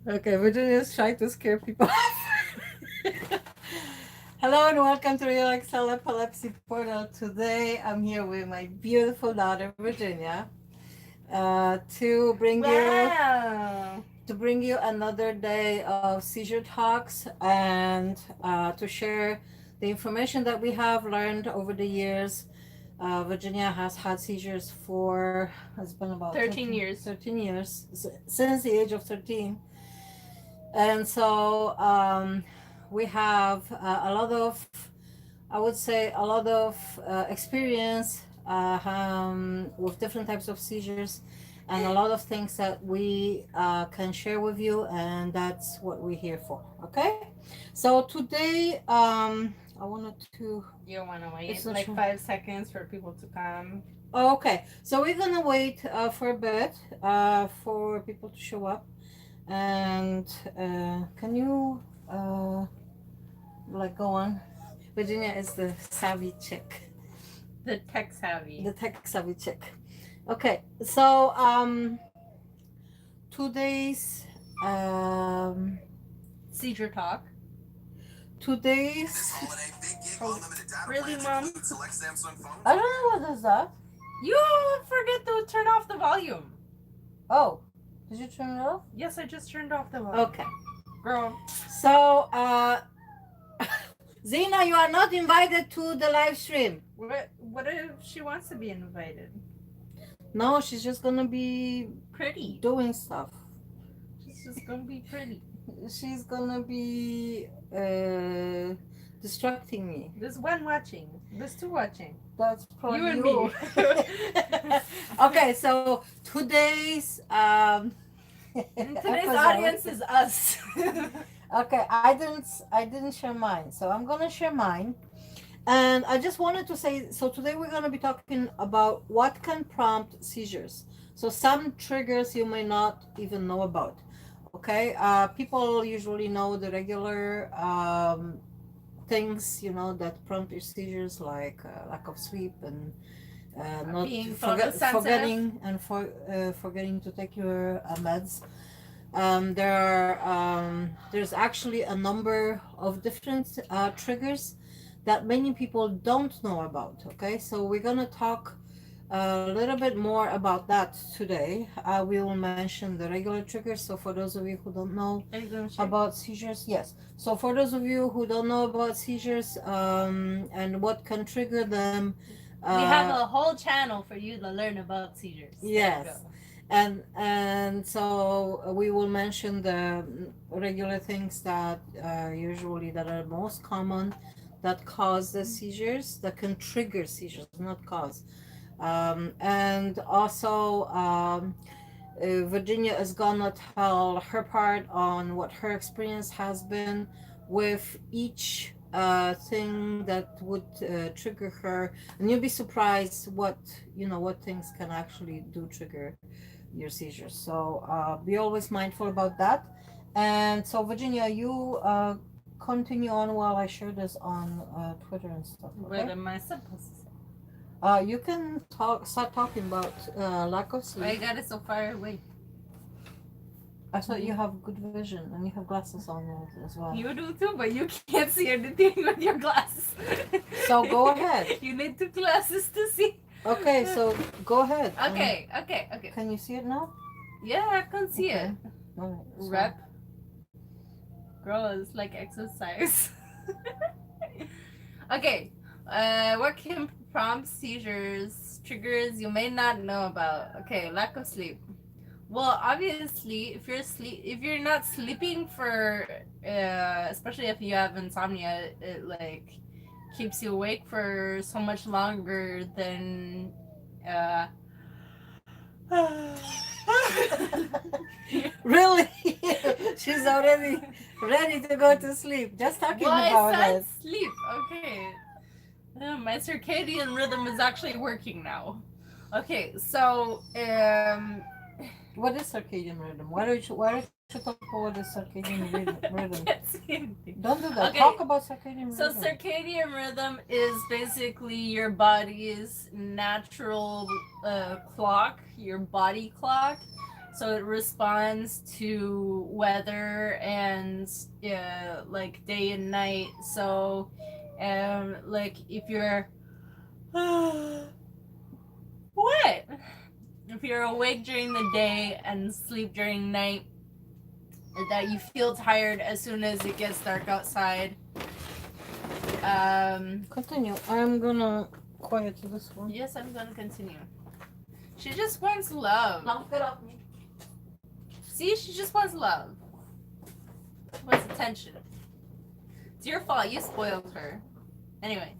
Okay, Virginia's trying to scare people off. Hello and welcome to Realexcel Epilepsy Portal. Today I'm here with my beautiful daughter Virginia to bring you another day of seizure talks and to share the information that we have learned over the years. Virginia has had seizures for, it's been about 13 years. 13 years, since the age of 13. And so we have a lot of, I would say, a lot of experience with different types of seizures and a lot of things that we can share with you, and that's what we're here for. Okay, so today I wanted to. You want to wait It's not like sure. 5 seconds for people to come. Oh, okay, so we're gonna wait for a bit for people to show up. And can you like go on? Virginia is the savvy chick, The tech savvy. the tech savvy chick. Okay, so today's um Seizure talk. today's Oh, really, Mom? I don't know what is that. You forget to turn off the volume. Oh, did you turn it off? Yes, I just turned off the volume. Okay, Girl. so Zena, you are not invited to the live stream. What if she wants to be invited? No, she's just gonna be Pretty. doing stuff. She's just gonna be pretty. She's gonna be distracting me. There's one watching. There's two watching. That's probably You and me. Okay, so today's Today's episode- audience is us. Okay, I didn't share mine, so I'm gonna share mine. And I just wanted to say, so today we're gonna be talking about what can prompt seizures. So some triggers you may not even know about. Okay, people usually know the regular things, that prompt your seizures, like lack of sleep and not Being photosensitive. forgetting to take your meds. There's actually a number of different triggers that many people don't know about. Okay, so we're gonna talk a little bit more about that today. We will mention the regular triggers. So for those of you who don't know about seizures, yes. So for those of you who don't know about seizures and what can trigger them, we have a whole channel for you to learn about seizures. Yes. And so we will mention the regular things that usually that are most common that cause the seizures, that can trigger seizures, not cause. And also Virginia is gonna tell her part on what her experience has been with each thing that would trigger her, and you'll be surprised what things can actually do trigger your seizures. So be always mindful about that. And so Virginia, you continue on while I share this on Twitter and stuff. Okay? What am I supposed to say? You can start talking about lack of sleep. I got it so far away. I thought you have good vision and you have glasses on as well. You do too, but you can't see anything with your glasses. So go ahead. You need two glasses to see. Okay, so go ahead. Okay. Can you see it now? Yeah, I can see it. All right, so- Rep. Girl, it's like exercise. Okay. What can prompt seizures, triggers you may not know about? Okay, lack of sleep. Well, obviously, if you're not sleeping for, especially if you have insomnia, it like keeps you awake for so much longer than. Really? She's already ready to go to sleep. Just talking about I said it. sleep. Okay. My circadian rhythm is actually working now. Okay, so What is circadian rhythm? Why don't you talk about what is circadian I rhythm? can't see anything. Don't do that. Okay, Talk about circadian so rhythm. circadian rhythm is basically your body's natural clock, your body clock. So it responds to weather and like day and night. So, like if you're what? If you're awake during the day and sleep during night, that you feel tired as soon as it gets dark outside. Continue. I'm gonna quiet this one. Yes, I'm gonna continue. She just wants love. See, she just wants love. She wants attention. It's your fault. You spoiled her. Anyway,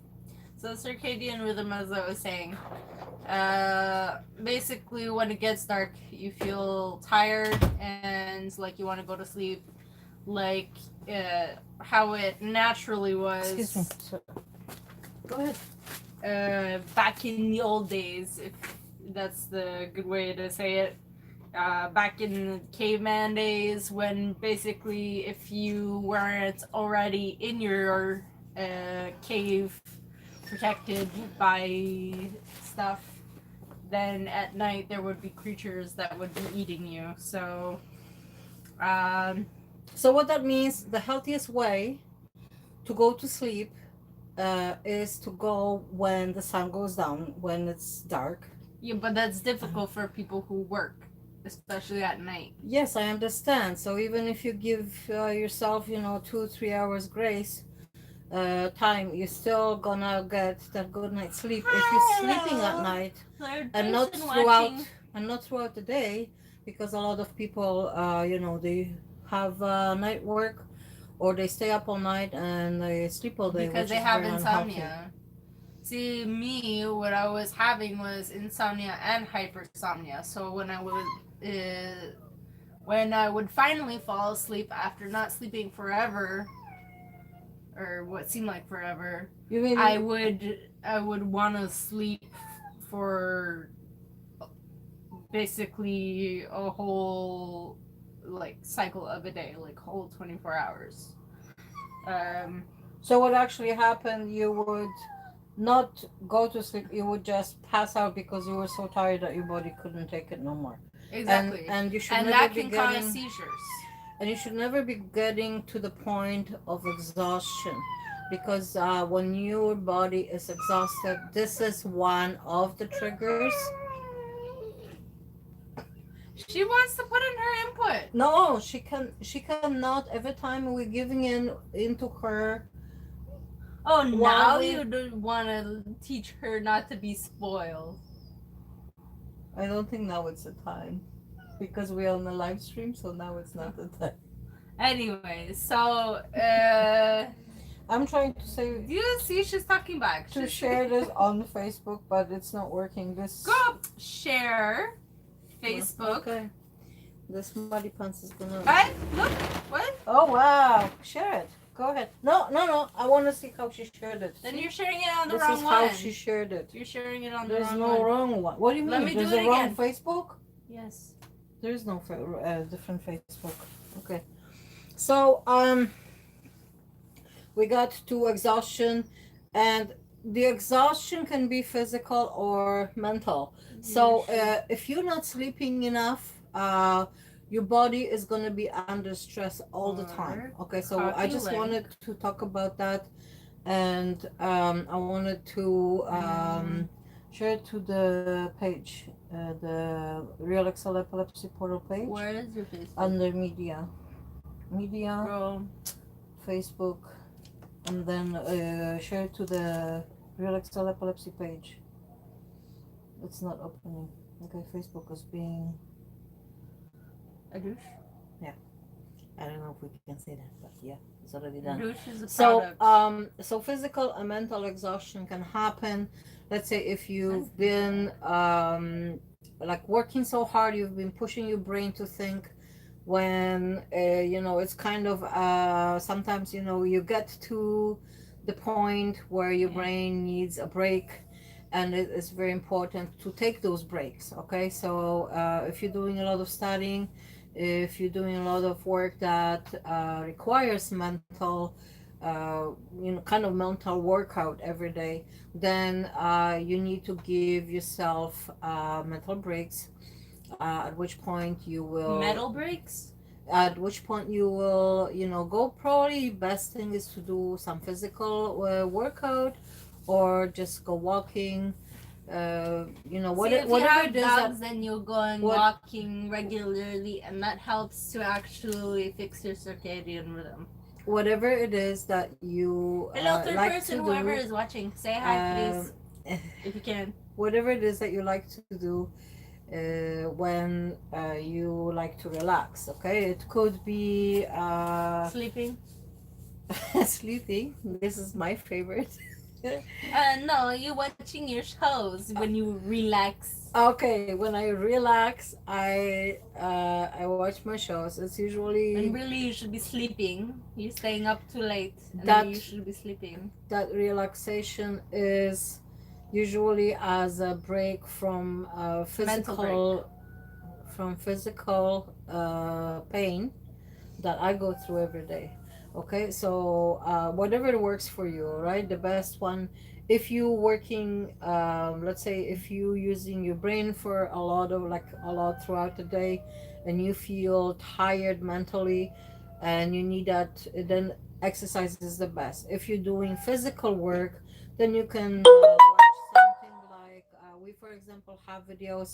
so circadian rhythm, as I was saying, basically when it gets dark, you feel tired and like you want to go to sleep, like how it naturally was. Excuse me. So, go ahead. Back in the old days, if that's the good way to say it. Back in caveman days, when basically if you weren't already in your cave protected by stuff, then at night there would be creatures that would be eating you. So So what that means, the healthiest way to go to sleep is to go when the sun goes down, when it's dark. yeah, but that's difficult for people who work, especially at night. Yes, I understand. So even if you give yourself, 2-3 hours grace time, you're still gonna get that good night's sleep if you're sleeping at night and not throughout the day, because a lot of people, they have night work or they stay up all night and they sleep all day Because which they is have very unhealthy. insomnia. See, me, what I was having was insomnia and hypersomnia. So when I would finally fall asleep after not sleeping forever, or what seemed like forever, You mean I would want to sleep for basically a whole like cycle of a day, like whole 24 hours. So what actually happened, you would not go to sleep, you would just pass out because you were so tired that your body couldn't take it no more. Exactly. And you should And never that be can getting cause seizures. and you should never be getting to the point of exhaustion, because when your body is exhausted, this is one of the triggers. She wants to put in her input. No, she cannot. Every time we're giving into her. Oh, now you don't want to teach her not to be spoiled. I don't think now it's the time, because we're on the live stream, so now it's not the time. Anyway, so I'm trying to say do you see she's talking back? to share this on Facebook, but it's not working. This Go share Facebook. Okay. This muddy pants is gonna. Right? Look. What? Oh wow! Share it. Go ahead. No. I want to see how she shared it. Then you're sharing it on the This wrong is one. how she shared it. You're sharing it on the There's wrong no one. wrong one. What do you mean? Let me There's do a it wrong again. Facebook? Yes. There is no different Facebook. Okay. So we got to exhaustion, and the exhaustion can be physical or mental. So if you're not sleeping enough, your body is going to be under stress all the time. Okay, so I just wanted to talk about that, and I wanted to share it to the page, the Realexcel Epilepsy Portal page. Where is your Facebook? Under media, Bro. Facebook, and then share it to the Realexcel Epilepsy page. It's not opening. Okay, Facebook is being A douche? I don't know if we can say that, but yeah, it's already done. Douche is a product. So physical and mental exhaustion can happen. Let's say if you've been like working so hard, you've been pushing your brain to think, when it's kind of sometimes you get to the point where your brain needs a break, and it is very important to take those breaks. Okay, so if you're doing a lot of studying, if you're doing a lot of work that requires mental, kind of mental workout every day, then you need to give yourself mental breaks. At which point you will Metal breaks? at which point you will, go. Probably best thing is to do some physical workout, or just go walking. See, if you Whatever have it is dogs, then you'll go and what walking regularly, and that helps to actually fix your circadian rhythm. whatever it is that you Hello, third like person, to whoever do. is watching. Say hi, please, um, if you can. Whatever it is that you like to do when you like to relax. Okay, it could be Sleeping? sleeping. This is my favorite. No, you're watching your shows when you relax. Okay, when I relax, I watch my shows. It's And usually really, you should be sleeping. You're staying up too late, and then you that should be sleeping. that relaxation is usually as a break from Mental break. physical pain that I go through every day. Okay, so whatever works for you, right? The best one, if you working, let's say if you using your brain for a lot throughout the day, and you feel tired mentally, and you need that, then exercise is the best. If you're doing physical work, then you can watch something like we, for example, have videos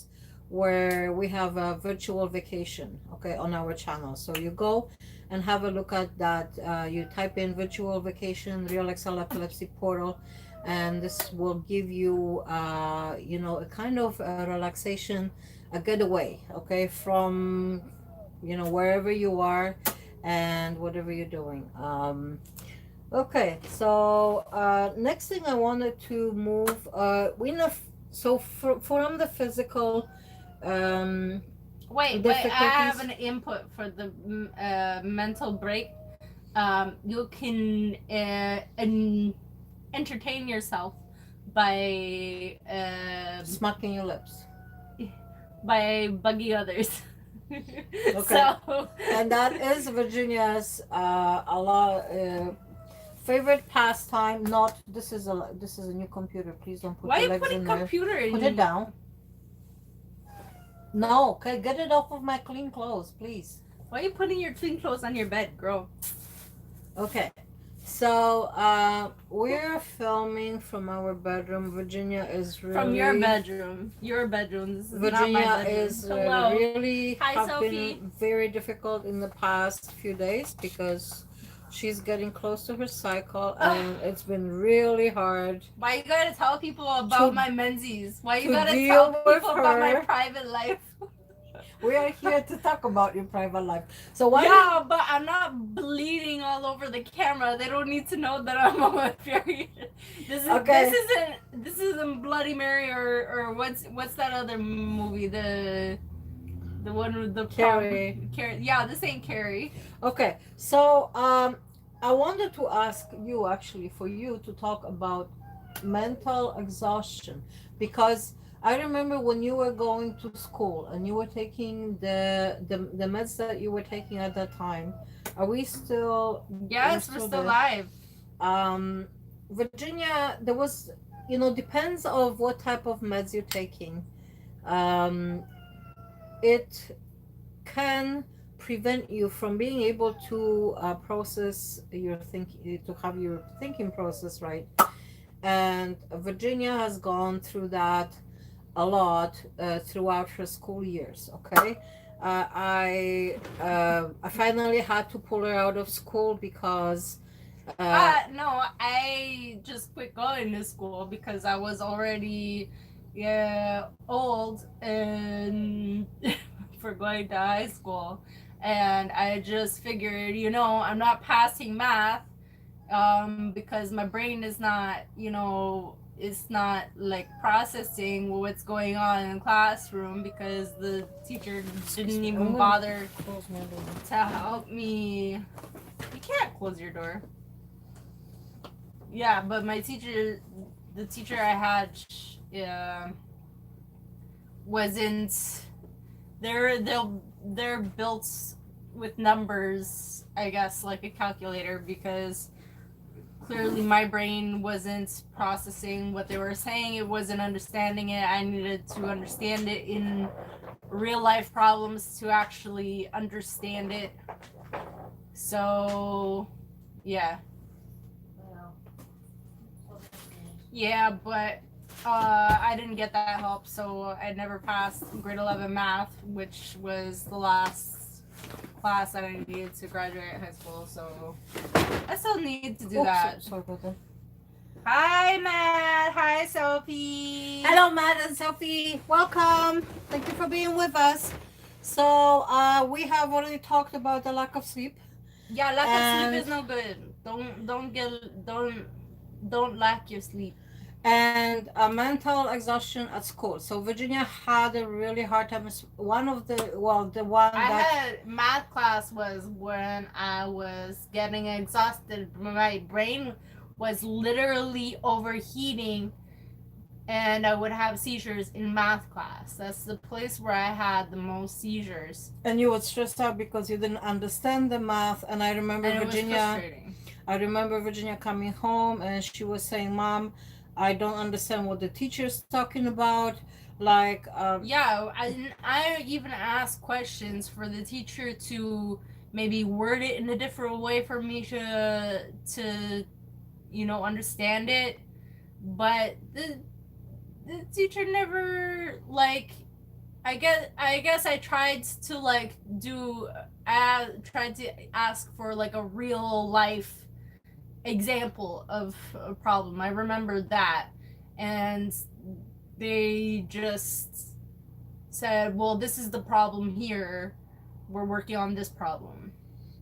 where we have a virtual vacation, okay, on our channel. So you go and have a look at that. You type in virtual vacation, Realexcel Epilepsy Portal, and this will give you, a kind of relaxation, a getaway, okay, from, wherever you are and whatever you're doing. Okay, so next thing I wanted to move, from the physical um, Wait, I have difficulties. an input for the mental break. You can entertain yourself by Smacking your lips. by bugging others. Okay. So And that is Virginia's favorite pastime. Not this is a new computer. Please don't put why are your you legs putting in there. computer Put it in? down. No, okay, get it off of my clean clothes, please. Why are you putting your clean clothes on your bed, girl? Okay. So we're filming from our bedroom. Virginia is really From your bedroom. Your bedroom. This is not my Virginia bedroom. is Hello. really Hi, have Sophie. been very difficult in the past few days because she's getting close to her cycle, and it's been really hard Why you gotta tell people about to my menses? Why you to gotta deal tell with people about my her. private life? We are here to talk about your private life. So why? Yeah, but I'm not bleeding all over the camera. They don't need to know that I'm on my period. Okay. This isn't Bloody Mary or what's that other movie, the one with the Carrie. Carrie. Yeah, this ain't Carrie. Okay, so I wanted to ask you, actually, for you to talk about mental exhaustion, because I remember when you were going to school and you were taking the meds that you were taking at that time. Are we still? Yes, we're still there? live. Um, Virginia, there was, depends of what type of meds you're taking. Um, it can prevent you from being able to process your thinking, to have your thinking process right. And Virginia has gone through that a lot throughout her school years. Okay, I finally had to pull her out of school because No, I just quit going to school because I was already old and for going to high school, and I just figured, I'm not passing math because my brain is not, it's not like processing what's going on in the classroom because the teacher didn't even bother to help me. You can't close your door. Yeah, but the teacher I had, yeah, wasn't they're built with numbers, I guess, like a calculator, because clearly my brain wasn't processing what they were saying. It wasn't understanding it. I needed to understand it in real life problems to actually understand it. So yeah. Yeah, but I didn't get that help, so I never passed grade 11 math, which was the last class that I needed to graduate high school. So I still need to do that. Sorry about that. Hi, Matt. Hi, Sophie. Hello, Matt and Sophie. Welcome. Thank you for being with us. So, we have already talked about the lack of sleep. Yeah, lack of sleep is no good. Don't lack your sleep. And mental exhaustion at school. So Virginia had a really hard time. One of the the one I that had math class was when I was getting exhausted. My brain was literally overheating, and I would have seizures in math class. That's the place where I had the most seizures. and you would stress out because you didn't understand the math. And I remember And it was Virginia. frustrating. I remember Virginia coming home and she was saying, "Mom, I don't understand what the teacher's talking about." Like, Yeah, I even asked questions for the teacher to maybe word it in a different way for me to understand it, but the teacher never, like, I guess I tried to like tried to ask for like a real life example of a problem. I remember that, and they just said, "Well, this is the problem here. We're working on this problem."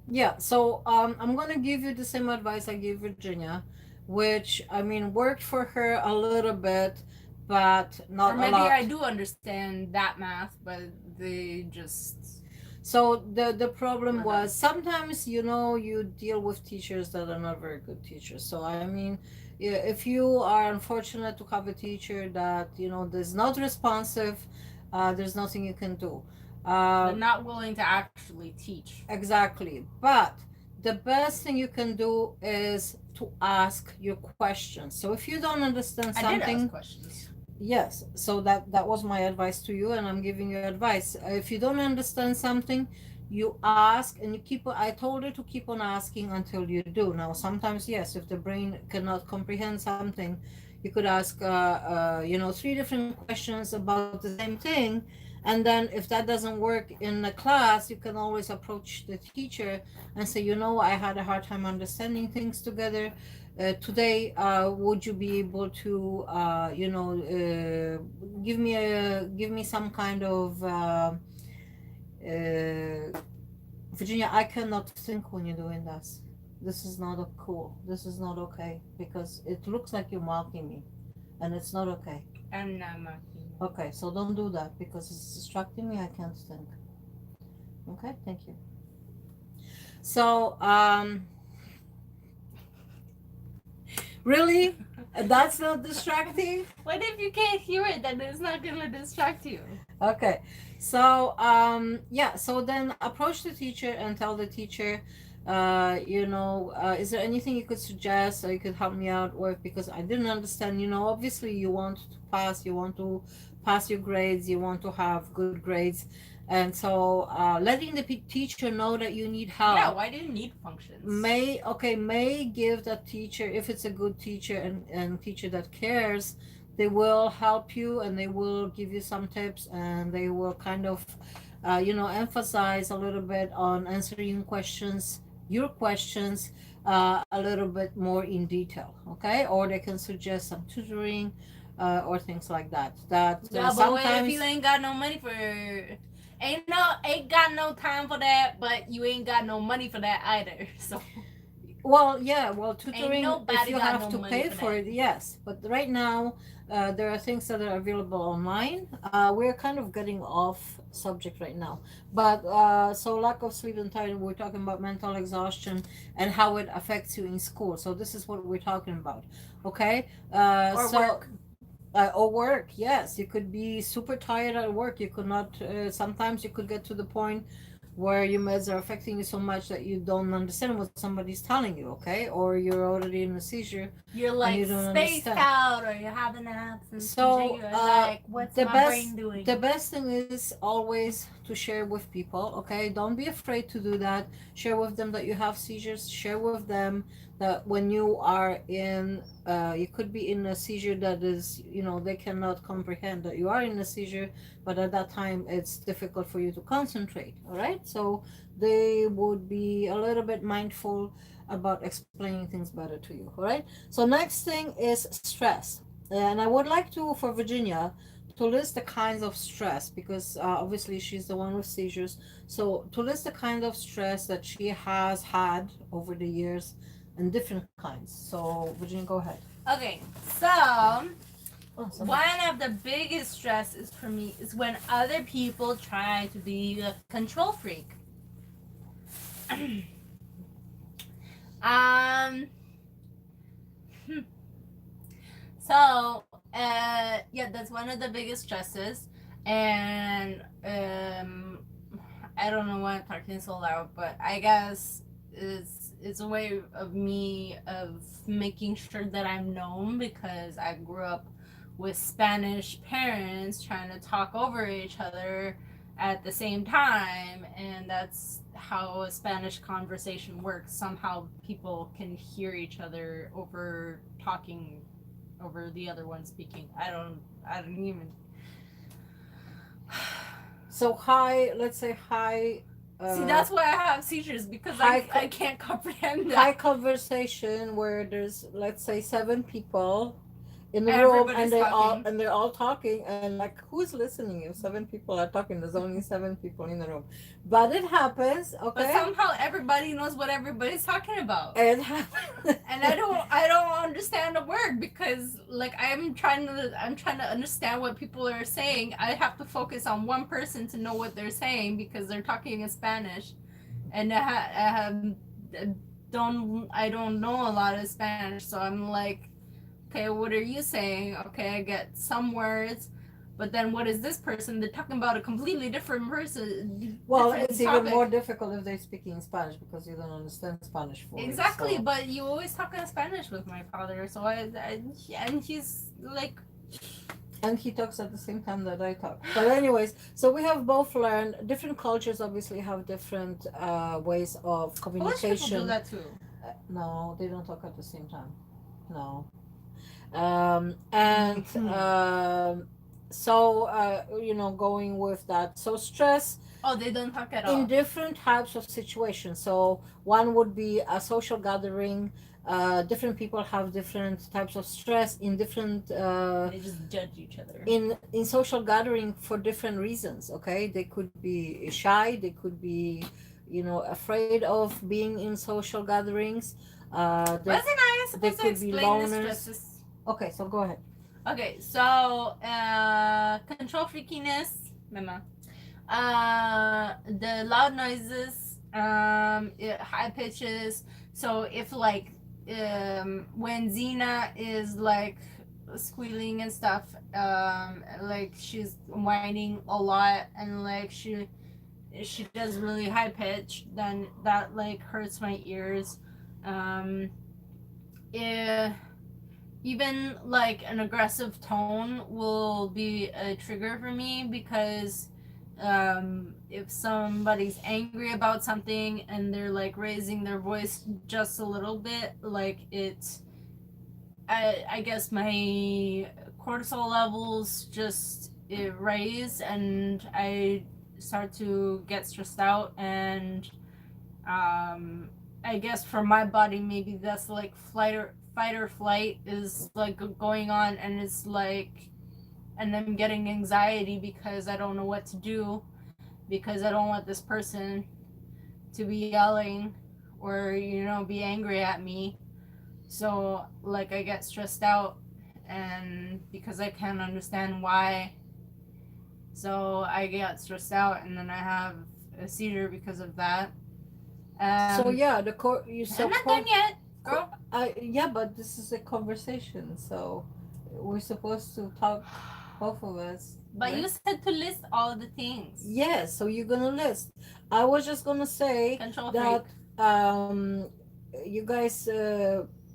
yeah. So I'm gonna give you the same advice I gave Virginia, which I mean worked for her a little bit, but not Or a maybe lot. I do understand that math, but they just So the problem was sometimes you deal with teachers that are not very good teachers. So I mean, if you are unfortunate to have a teacher that is not responsive, there's nothing you can do. they're not willing to actually teach. Exactly. But the best thing you can do is to ask your questions. So if you don't understand I did something, ask questions. yes, so that was my advice to you, and I'm giving you advice. If you don't understand something, you ask, and you keep. I told you to keep on asking until you do. Now, sometimes yes, if the brain cannot comprehend something, you could ask, three different questions about the same thing, and then if that doesn't work in the class, you can always approach the teacher and say, I had a hard time understanding things together today. Would you be able to give me some kind of Virginia, I cannot think when you're doing this. This is not cool. This is not okay because it looks like you're mocking me, and it's not okay. I'm not mocking. Okay, so don't do that because it's distracting me. I can't think. Okay, thank you. So really? That's not distracting? What if you can't hear it? Then it's not gonna distract you. Okay. So yeah, so then approach the teacher and tell the teacher, is there anything you could suggest or you could help me out with because I didn't understand, obviously you want to pass, you want to pass your grades, you want to have good grades. And so letting the teacher know that you need help. Yeah, why do you need functions? May give that teacher, if it's a good teacher and teacher that cares, they will help you and they will give you some tips and they will kind of emphasize a little bit on answering your questions a little bit more in detail, okay? Or they can suggest some tutoring or things like that. Yeah, but sometimes what if you ain't got no money for ain't got no time for that, but you ain't got no money for that either. So tutoring, if you have to pay for it, yes. But right now, there are things that are available online. We're kind of getting off subject right now. But so lack of sleep and tiredness, we're talking about mental exhaustion and how it affects you in school. So this is what we're talking about. Okay? Or so work. Or work, yes. You could be super tired at work. You could not, sometimes you could get to the point where your meds are affecting you so much that you don't understand what somebody's telling you, okay? Or you're already in a seizure You're and like you don't spaced understand. out, or you're having an absence seizure. So, You're like, what's the my brain best doing? the best thing is always to share with people, okay? Don't be afraid to do that. Share with them that you have seizures. Share with them that when you are in, you could be in a seizure that is, they cannot comprehend that you are in a seizure, but at that time it's difficult for you to concentrate, all right? So they would be a little bit mindful about explaining things better to you, all right? So next thing is stress. And I would like to, for Virginia, to list the kinds of stress because obviously she's the one with seizures. So to list the kind of stress that she has had over the years and different kinds. So Virginia, go ahead. Okay, so Oh, one of the biggest stresses for me is when other people try to be a control freak. um. So, yeah, that's one of the biggest stresses, and I don't know why I'm talking so loud, but I guess it's a way of me of making sure that I'm known because I grew up with Spanish parents trying to talk over each other at the same time, and that's how a Spanish conversation works. Somehow people can hear each other over talking over the other one speaking. I don't even. So high, let's say high. See, that's why I have seizures because I can't comprehend high that. conversation where there's, let's say, 7 people in the room and Everybody's talking. they're all talking, and like, who's listening if 7 people are talking? There's only 7 people in the room, but it happens, But okay? somehow everybody knows what everybody's talking about. It happens. And I don't understand a word because like I'm trying to understand what people are saying. I have to focus on one person to know what they're saying because they're talking in Spanish, and I don't know a lot of Spanish, so I'm like, okay, what are you saying? Okay, I get some words, but then what is this person? They're talking about a completely different person, Well, different it's even more topic. difficult if they're speaking Spanish because you don't understand Spanish fully. Exactly, So, but you always talk in Spanish with my father, so and he's like, and he talks at the same time that I talk. But anyways, so we have both learned. Different cultures obviously have different ways of Polish people do communication. that too. No, they don't talk at the same time. No. And so going with that, so stress Oh, they don't talk at in all. different types of situations. So one would be a social gathering. Different people have different types of stress in different They just judge each other. in social gathering for different reasons. Okay, they could be shy, they could be afraid of being in social gatherings. Wasn't I They supposed to could be explain the loners. stresses? Okay, so go ahead. Okay, so control freakiness, mama. The loud noises, high pitches. So if like when Xena is like squealing and stuff, like she's whining a lot and like she does really high pitch, then that like hurts my ears. Um, yeah, even like an aggressive tone will be a trigger for me because if somebody's angry about something and they're like raising their voice just a little bit, like I guess my cortisol levels just raise and I start to get stressed out, and I guess for my body maybe that's like fight or flight is like going on, and it's like, and I'm getting anxiety because I don't know what to do because I don't want this person to be yelling or be angry at me. So like I get stressed out, and because I can't understand why, so I get stressed out and then I have a seizure because of that. So um yeah, the core you I'm not done yet, girl. yeah, but this is a conversation, so we're supposed to talk, both of us, But right? you said to list all the things. Yes, so you're gonna list. I was just gonna say Control freak. that you guys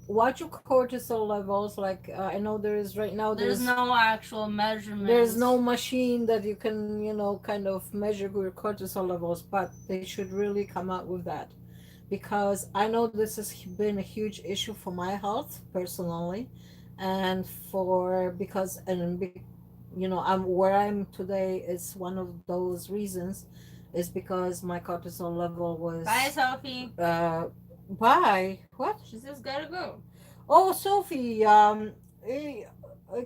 watch your cortisol levels. Like I know there is right now There's no actual there's measurements. no machine that you can, kind of measure your cortisol levels, but they should really come out with that, because I know this has been a huge issue for my health personally, and for because and I'm where I'm today is one of those reasons, is because my cortisol level Bye, was Sophie. why what. She says gotta go. Oh, Sophie, eh,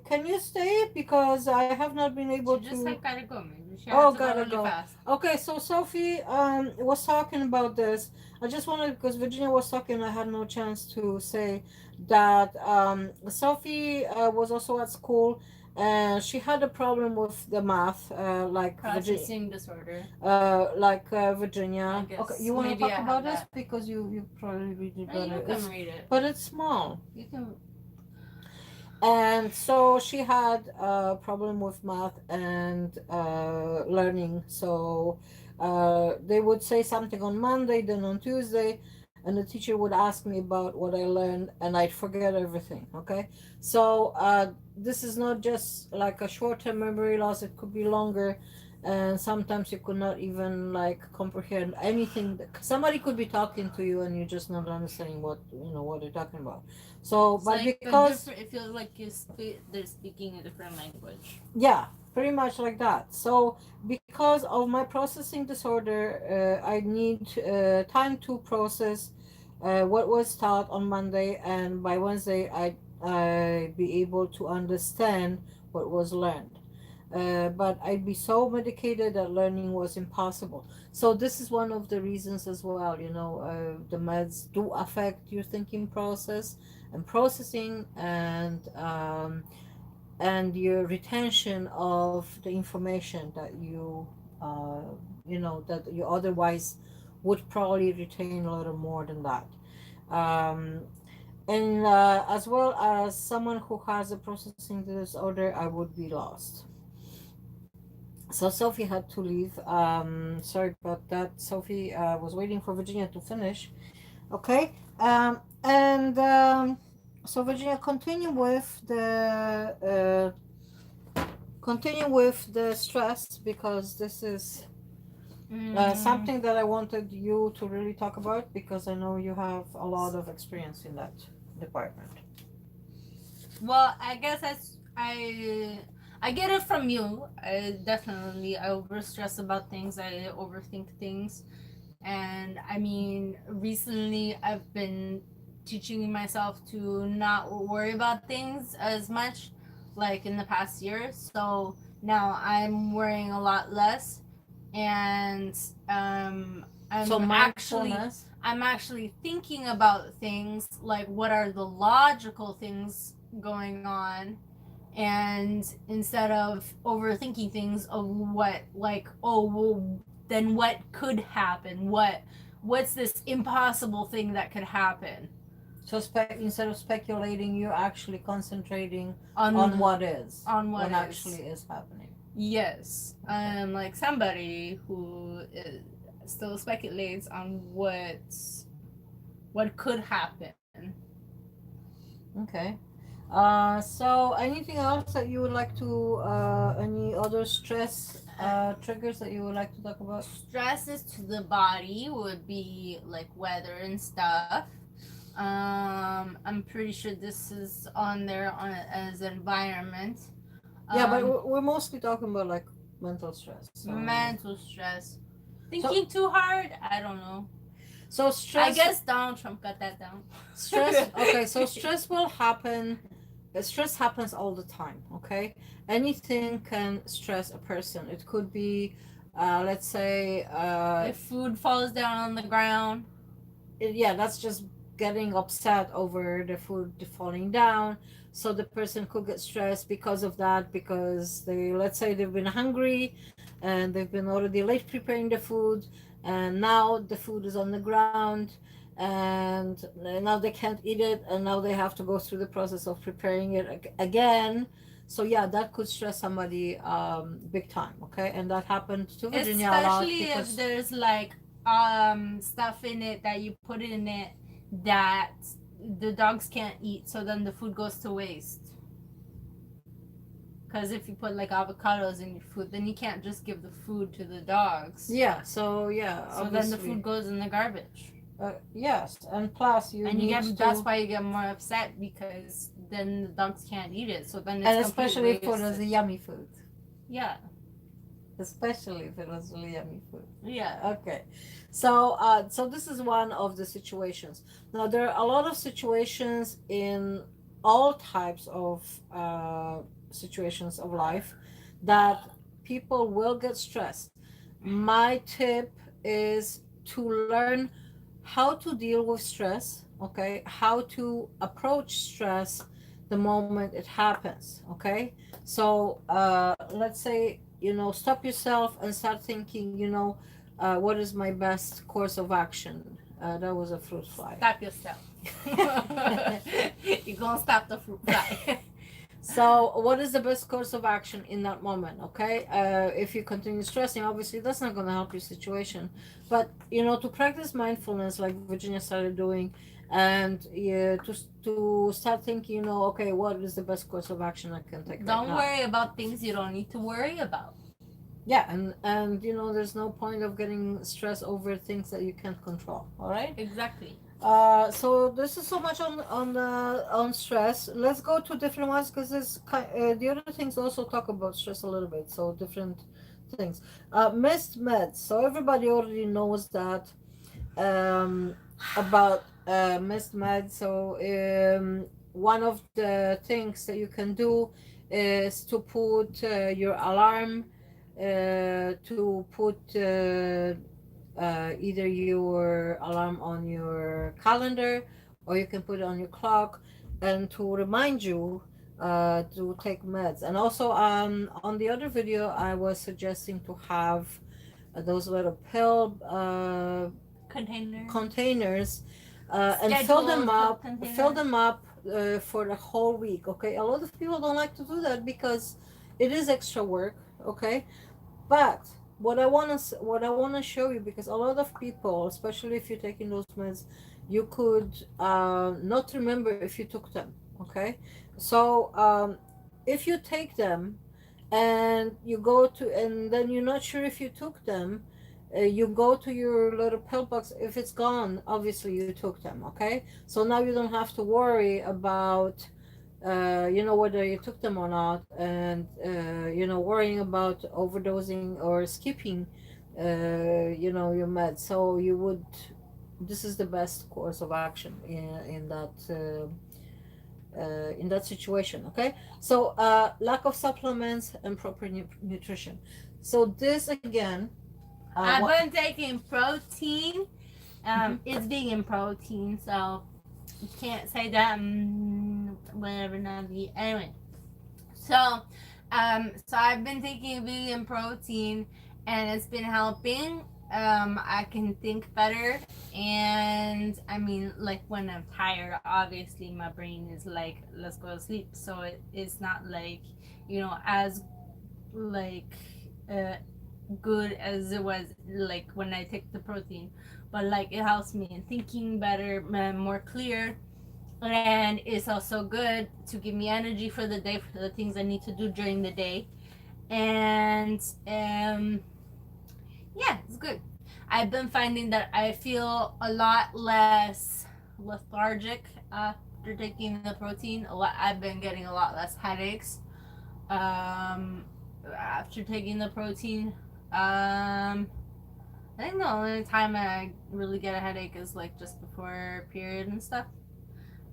can you stay, because I have not been able She just to. said gotta go. Maybe she had Oh, to go gotta really go. fast. Okay, so Sophie was talking about this. I just wanted, because Virginia was talking, I had no chance to say that Sophie was also at school, and she had a problem with the math, Processing disorder. Virginia. I Okay, guess you want to maybe talk I have about this, that. because you probably read it No, better. you can read it. But it's small. You can. And so she had a problem with math and learning. So they would say something on Monday, then on Tuesday, and the teacher would ask me about what I learned, and I'd forget everything. Okay, so this is not just like a short-term memory loss; it could be longer, and sometimes you could not even like comprehend anything. Somebody could be talking to you, and you're just not understanding what they're talking about. So, It's but like a because different. It feels like they're speaking a different language. yeah, pretty much like that. So because of my processing disorder, I need time to process what was taught on Monday, and by Wednesday I be able to understand what was learned. But I'd be so medicated that learning was impossible. So this is one of the reasons as well. The meds do affect your thinking process and processing, and your retention of the information that uh, that you otherwise would probably retain a little more than that. um, and as well as someone who has a processing disorder, I would be lost. So Sophie had to leave. Sorry about that. Sophie was waiting for Virginia to finish. Okay. And so Virginia, continue with the stress, because this is Mm, something that I wanted you to really talk about, because I know you have a lot of experience in that department. well, I guess I get it from you. I overstress about things. I overthink things, and I mean, recently I've been teaching myself to not worry about things as much, like in the past year. So now I'm worrying a lot less, and um, So I'm actually mindfulness. I'm actually thinking about things like what are the logical things going on, and instead of overthinking things of what, like, oh well, then what could happen, what's this impossible thing that could happen. So instead of speculating, you're actually concentrating on on what what is. actually is happening. Yes, Okay. like somebody who still speculates on what could happen. Okay. So anything else that you would like to, any other stress triggers that you would like to talk about? Stresses to the body would be like weather and stuff. I'm pretty sure this is on there on as environment. Yeah, but Um, we're mostly talking about like mental stress. mental stress. So, Thinking too hard? I don't know. so I stress, guess Donald Trump got that down. stress. Okay, so stress will happen. Stress happens all the time. Okay, anything can stress a person. It could be, let's say, If food falls down on the ground. yeah, that's just getting upset over the food falling down. So the person could get stressed because of that, because let's say they've been hungry, and they've been already late preparing the food, and now the food is on the ground, and now they can't eat it, and now they have to go through the process of preparing it again. So yeah, that could stress somebody big time. Okay, and that happened to Virginia a lot Especially if because there's like stuff in it that you put in it that the dogs can't eat, so then the food goes to waste. Because if you put like avocados in your food, then you can't just give the food to the dogs. yeah, so yeah, So then the food goes in the garbage. Yes, and plus you And you need get that's to, why you get more upset, because then the dogs can't eat it. So then it's and complete especially if it was waste. a yummy food, Yeah. especially if it was really yummy food. Yeah. Okay, so this is one of the situations. Now there are a lot of situations in all types of situations of life that people will get stressed. My tip is to learn how to deal with stress, okay, how to approach stress the moment it happens, okay. So let's say, stop yourself and start thinking, what is my best course of action. That was a fruit fly. Stop yourself. You're gonna stop the fruit fly. So what is the best course of action in that moment? Okay, if you continue stressing, obviously that's not going to help your situation. But to practice mindfulness like Virginia started doing, and yeah, to start thinking, okay, what is the best course of action I can take right Don't now? worry about things you don't need to worry about. Yeah, and there's no point of getting stressed over things that you can't control. All right. Exactly. So this is so much on stress. Let's go to different ones because the other things also talk about stress a little bit. So different things. Missed meds. So everybody already knows that about missed meds. So one of the things that you can do is to put your alarm, to put either your alarm on your calendar, or you can put it on your clock, and to remind you to take meds. And also on the other video I was suggesting to have those little pill containers, and fill them up for the whole week. Okay, a lot of people don't like to do that because it is extra work. Okay, but what I want to show you, because a lot of people, especially if you're taking those meds, you could not remember if you took them. Okay, so if you take them and you go to, and then you're not sure if you took them, you go to your little pill box. If it's gone, obviously you took them. Okay, so now you don't have to worry about whether you took them or not, and worrying about overdosing or skipping your meds. So this is the best course of action in that situation. Okay, so lack of supplements and proper nutrition. So this again, I've been taking protein. It's vegan protein, so you can't say that. Whatever, not vegan. Anyway, so I've been taking vegan protein, and it's been helping. I can think better, and I mean, like when I'm tired, obviously my brain is like, let's go to sleep. So it's not like, as like good as it was like when I take the protein, but like it helps me in thinking better, more clear, and it's also good to give me energy for the day, for the things I need to do during the day. And yeah, it's good. I've been finding that I feel a lot less lethargic after taking the protein. I've been getting a lot less headaches after taking the protein. I think the only time I really get a headache is like just before period and stuff.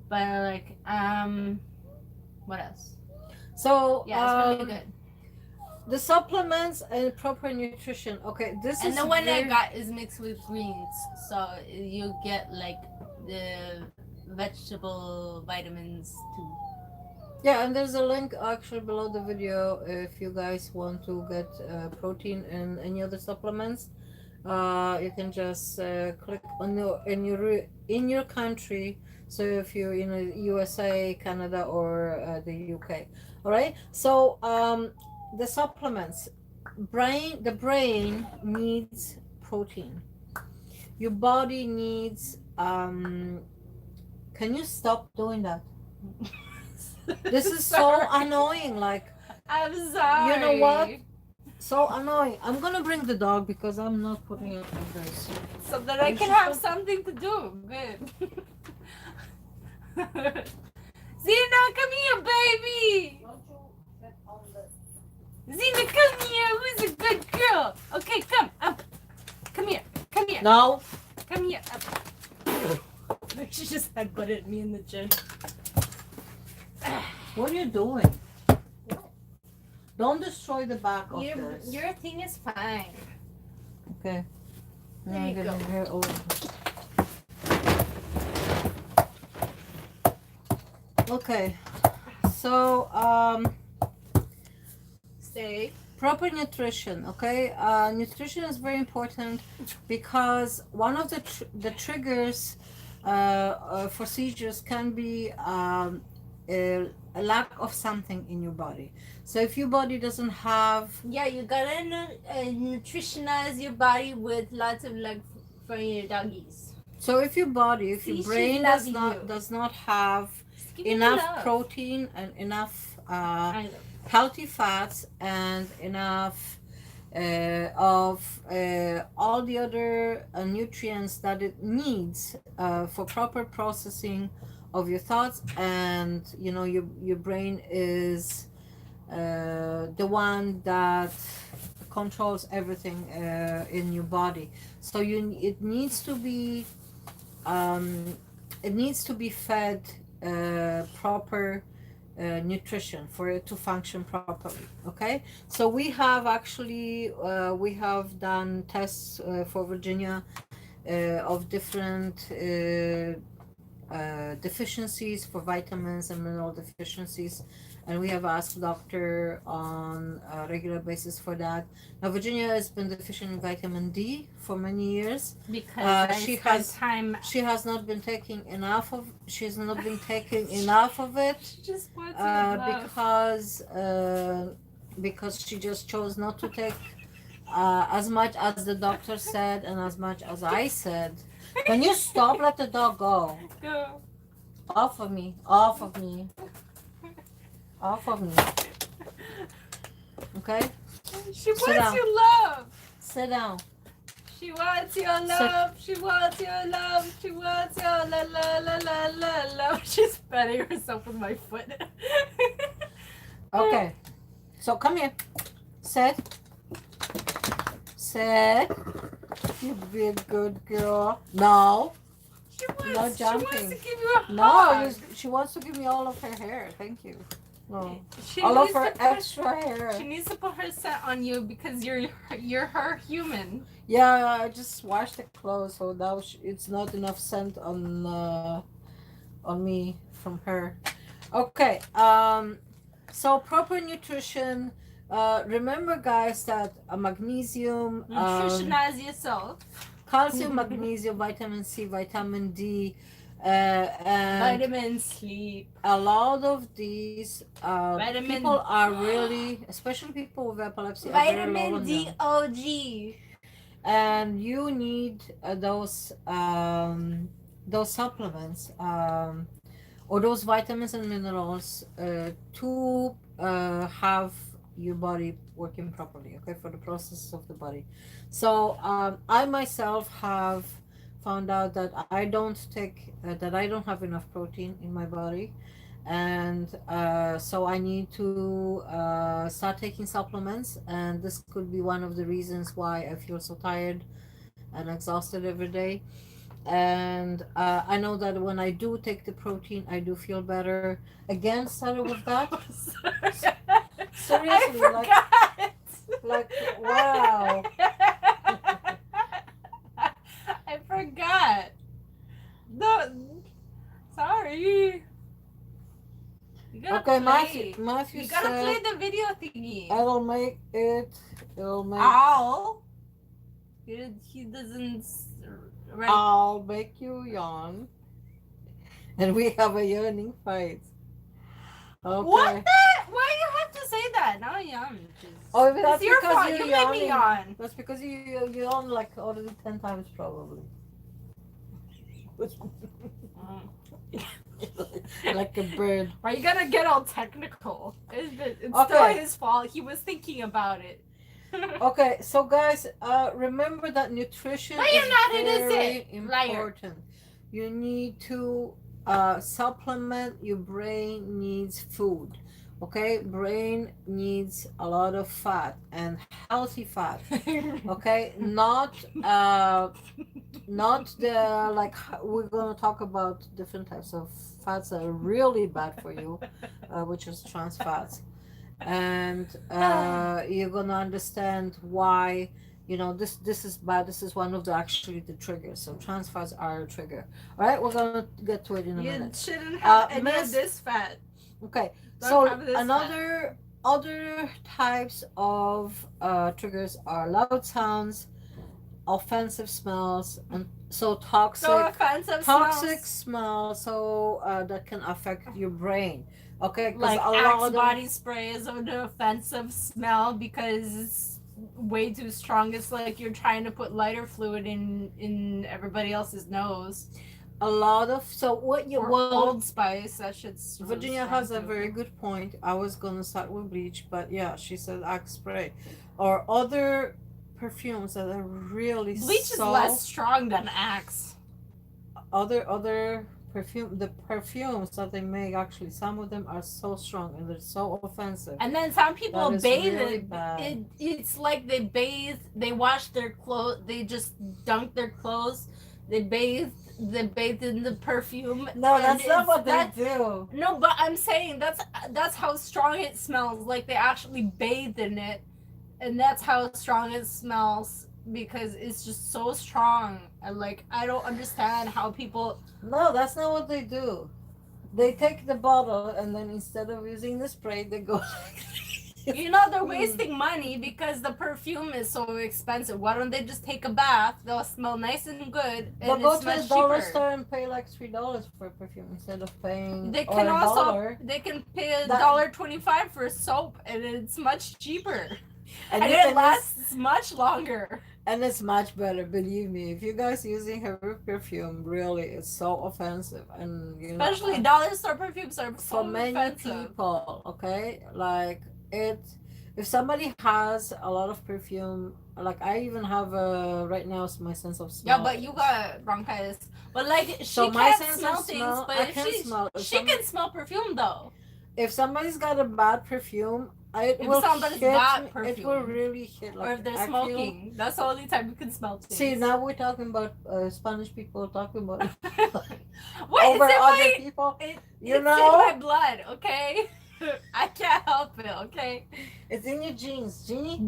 But like, what else? So yeah, it's really good. The supplements and proper nutrition. Okay, this And is the one I very... got is mixed with greens, so you get like the vegetable vitamins too. Yeah, and there's a link actually below the video if you guys want to get protein and any other supplements. You can just click on in your country. So if you're in the USA, Canada, or the UK, all right. So the supplements, the brain needs protein. Your body needs. Can you stop doing that? This is so annoying. Like, I'm sorry. you know what? So annoying. I'm gonna bring the dog because I'm not putting up with this. So that I can have something to do. Good. Zena, come here, baby. Zena, come here. Who's a good girl? Okay, come up. Come here. Come here. No. Come here. Up. She just headbutted me in the gym. What are you doing? Don't destroy the back of this. Your thing is fine. Okay. There you go. Here over. Okay. So Stay. proper nutrition. Okay. Nutrition is very important because one of the triggers for seizures can be a lack of something in your body. So if your body doesn't have, Yeah, you gotta nutritionize your body with lots of like for your doggies. so if your body, if your See, she's brain loving you. does not have Just give me enough love. protein and enough I know. healthy fats and enough of all the other nutrients that it needs for proper processing of your thoughts, and you know your brain is the one that controls everything in your body. So it needs to be fed proper nutrition for it to function properly. Okay, so we have actually we have done tests for Virginia of different deficiencies for vitamins and mineral deficiencies, and we have asked doctor on a regular basis for that. Now Virginia has been deficient in vitamin D for many years Because she spent has time. she has not been taking enough of it She just wants your love. because she just chose not to take as much as the doctor said and as much as I said. Can you stop? Let the dog go. Go. Off of me. Off of me. Off of me. Okay? She Sit wants down. your love. Sit down. She wants your love. She wants your love. She wants your la la la la la la. She's patting herself with my foot. Okay. So come here. Sit. Sit. You be a good girl. No. She wants, No She jumping. wants to give you a No, hug. she wants to give me all of her hair. Thank you. No. She All of needs her to put- extra hair. She needs to put her scent on you because you're her human. Yeah, I just washed the clothes, so now it's not enough scent on me from her. Okay. So proper nutrition. Remember, guys, that magnesium, Nutritionize yourself. calcium, magnesium, vitamin C, vitamin D, and Vitamin sleep. a lot of these Vitamin- people are really, especially people with epilepsy, are very low Vitamin on D them. O G. And you need those supplements or those vitamins and minerals to have your body working properly, okay, for the process of the body. So I myself have found out that I don't have enough protein in my body, and so I need to start taking supplements, and this could be one of the reasons why I feel so tired and exhausted every day. And I know that when I do take the protein, I do feel better. Again, started with that. Seriously, I like wow. I forgot. No, sorry. You gotta Okay, play. Matthew You gotta play said the video thingy. it'll make it. It'll make. Ow. He doesn't. Right. I'll make you yawn. And we have a yawning fight. Okay. What the? Why do you have to say that? Now I yawn. Oh, that's It's your because fault. you're You made me yawning. yawn. That's because you yawn like already 10 times probably. Like a bird. Why are you gonna get all technical? It's still Okay. his fault. He was thinking about it. Okay, so guys, remember that nutrition No, you're is not. It very isn't. Liar. important. You need to supplement. Your brain needs food. Okay, brain needs a lot of fat and healthy fat. Okay, not the like we're gonna talk about different types of fats that are really bad for you, which is trans fats, and you're gonna understand why this is bad. This is one of the actually the triggers. So trans fats are a trigger. All right, we're gonna get to it in a You minute. shouldn't have any Miss- of this fat. Okay, Don't so have this another other types of triggers are loud sounds, offensive smells, and so toxic So offensive toxic smells. smell, so that can affect your brain. Okay, because Like a lot Axe of them, body spray is an offensive smell because it's way too strong. It's like you're trying to put lighter fluid in everybody else's nose. a lot of so what you Or well Old Spice, that shit's really Virginia strong has a too. very good point. I was gonna start with bleach, but yeah, she said Axe spray or other perfumes that are really Bleach is so less strong than Axe. other the perfumes that they make, actually some of them are so strong and they're so offensive. And then some people That is bathe really in bad. it's like they bathe, they wash their clothes, they just dunk their clothes, they bathe in the perfume. No, and that's not what they that's- do. No, but I'm saying that's how strong it smells. Like they actually bathe in it, and that's how strong it smells because it's just so strong. And like I don't understand how people. No, that's not what they do. They take the bottle and then instead of using the spray, they go You know, they're wasting money because the perfume is so expensive. Why don't they just take a bath? They'll smell nice and good, and But go it's to much the dollar cheaper. store and pay like $3 for a perfume instead of paying They or can a also dollar. they can pay That- $1.25 for soap, and it's much cheaper, and you it can use- lasts much longer. and it's much better, believe me. If you guys using her perfume, really, it's so offensive, and Especially dollar store perfumes are for so many offensive. people. Okay, like it. If somebody has a lot of perfume, like I even have right now my sense of smell. Yeah, but you got bronchitis. But like she So my can't sense smell of things, smell, but I if can smell. she can smell perfume though. If somebody's got a bad perfume, it If will somebody's hit got me. It perfume. will really hit. Like Or if they're I feel- smoking. That's the only time you can smell things. See, now we're talking about Spanish people talking about What? over It's in other my, people. it, You it's know? in my blood, okay? I can't help it, okay? It's in your genes, Jeannie.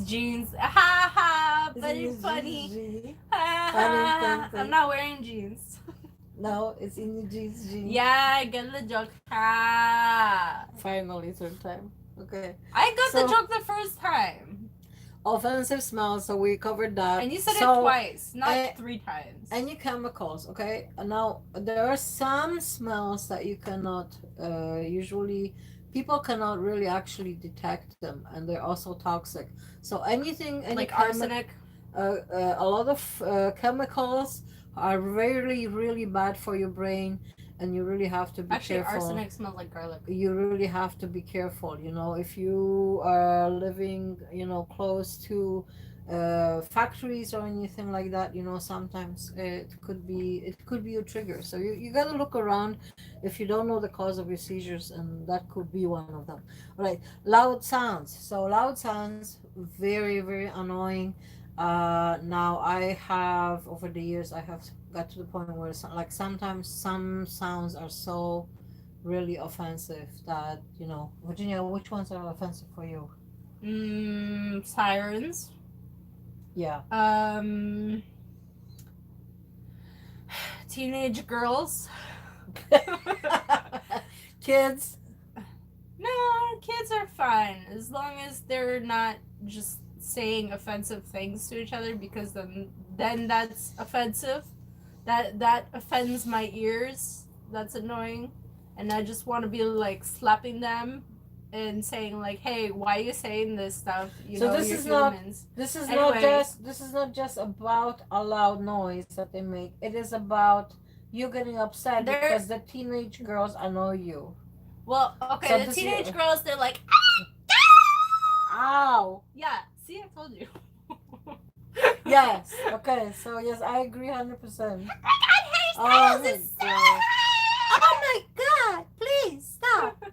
Jeans. Ha ha, It's in very your funny. genes, Jeannie. Ha ha. I'm not wearing jeans. No, it's in your genes, Jeannie. Yeah, I get the joke. Ha. Finally, third time. Okay. I got the So- joke the first time. Offensive smells, so we covered that. And you said So, it twice, not eh, 3 times. Any chemicals, okay? Now there are some smells that you cannot usually people cannot really actually detect them, and they're also toxic. So any like chemi- arsenic. a lot of chemicals are really bad for your brain, and you really have to be Actually, careful. arsenic smells like garlic. You really have to be careful, if you are living close to factories or anything like that, sometimes it could be a trigger. So you got to look around if you don't know the cause of your seizures, and that could be one of them. All right, loud sounds. So loud sounds, very annoying. Now I have, over the years, I have got to the point where like sometimes some sounds are so really offensive that Virginia, which ones are offensive for you? Sirens. Yeah. Teenage girls. Kids. No, kids are fine as long as they're not just saying offensive things to each other, because then that's offensive. That offends my ears. That's annoying, and I just want to be like slapping them and saying like, "Hey, why are you saying this stuff? You So know, this you're is not humans." this is not Anyway, just about a loud noise that they make. It is about you getting upset they're because the teenage girls annoy you. well, So okay. The this teenage is girls, they're like, ow. yeah. See, I told you. Yes. Okay. So yes, I agree 100%. Oh my god, Oh hairstyles my is so god. Oh my god! Please stop.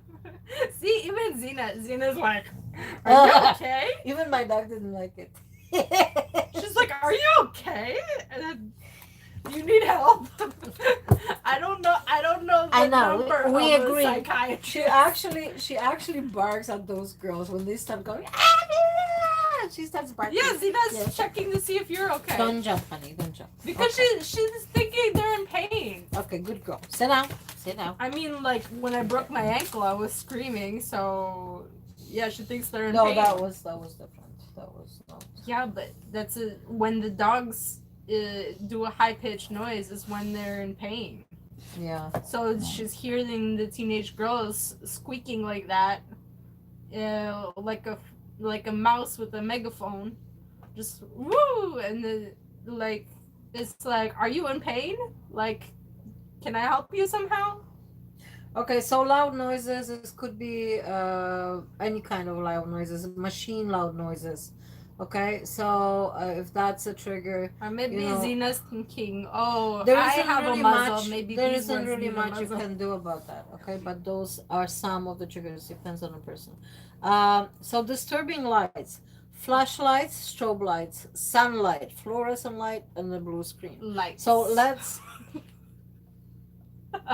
See, even Zena's like, are you okay? Even my dog didn't like it. She's like, are you okay? And then, do you need help? I don't know the I know. number We of agree. a psychiatrist. She actually barks at those girls when they start going. She starts barking. Yeah, Zena's Yes. checking to see if you're okay. Don't jump, honey. Don't jump. Because Okay. she's thinking they're in pain. Okay, good girl. Sit down. Sit down. I mean, like, when I broke my ankle, I was screaming, so yeah, she thinks they're in No, pain. that was different. That was not. Yeah, but that's when the dogs do a high pitched noise is when they're in pain. Yeah. So she's hearing the teenage girls squeaking like that, like a mouse with a megaphone, just woo, and like it's like, are you in pain? Like, can I help you somehow? Okay, so loud noises could be any kind of loud noises, machine loud noises. Okay, so if that's a trigger, Or maybe you know, Zena's thinking, oh, there I isn't have really a muzzle. much. Maybe There these isn't ones really need a much you muzzle. can do about that. Okay, but those are some of the triggers. Depends on the person. So disturbing lights, flashlights, strobe lights, sunlight, fluorescent light, and the blue screen. Lights. So let's.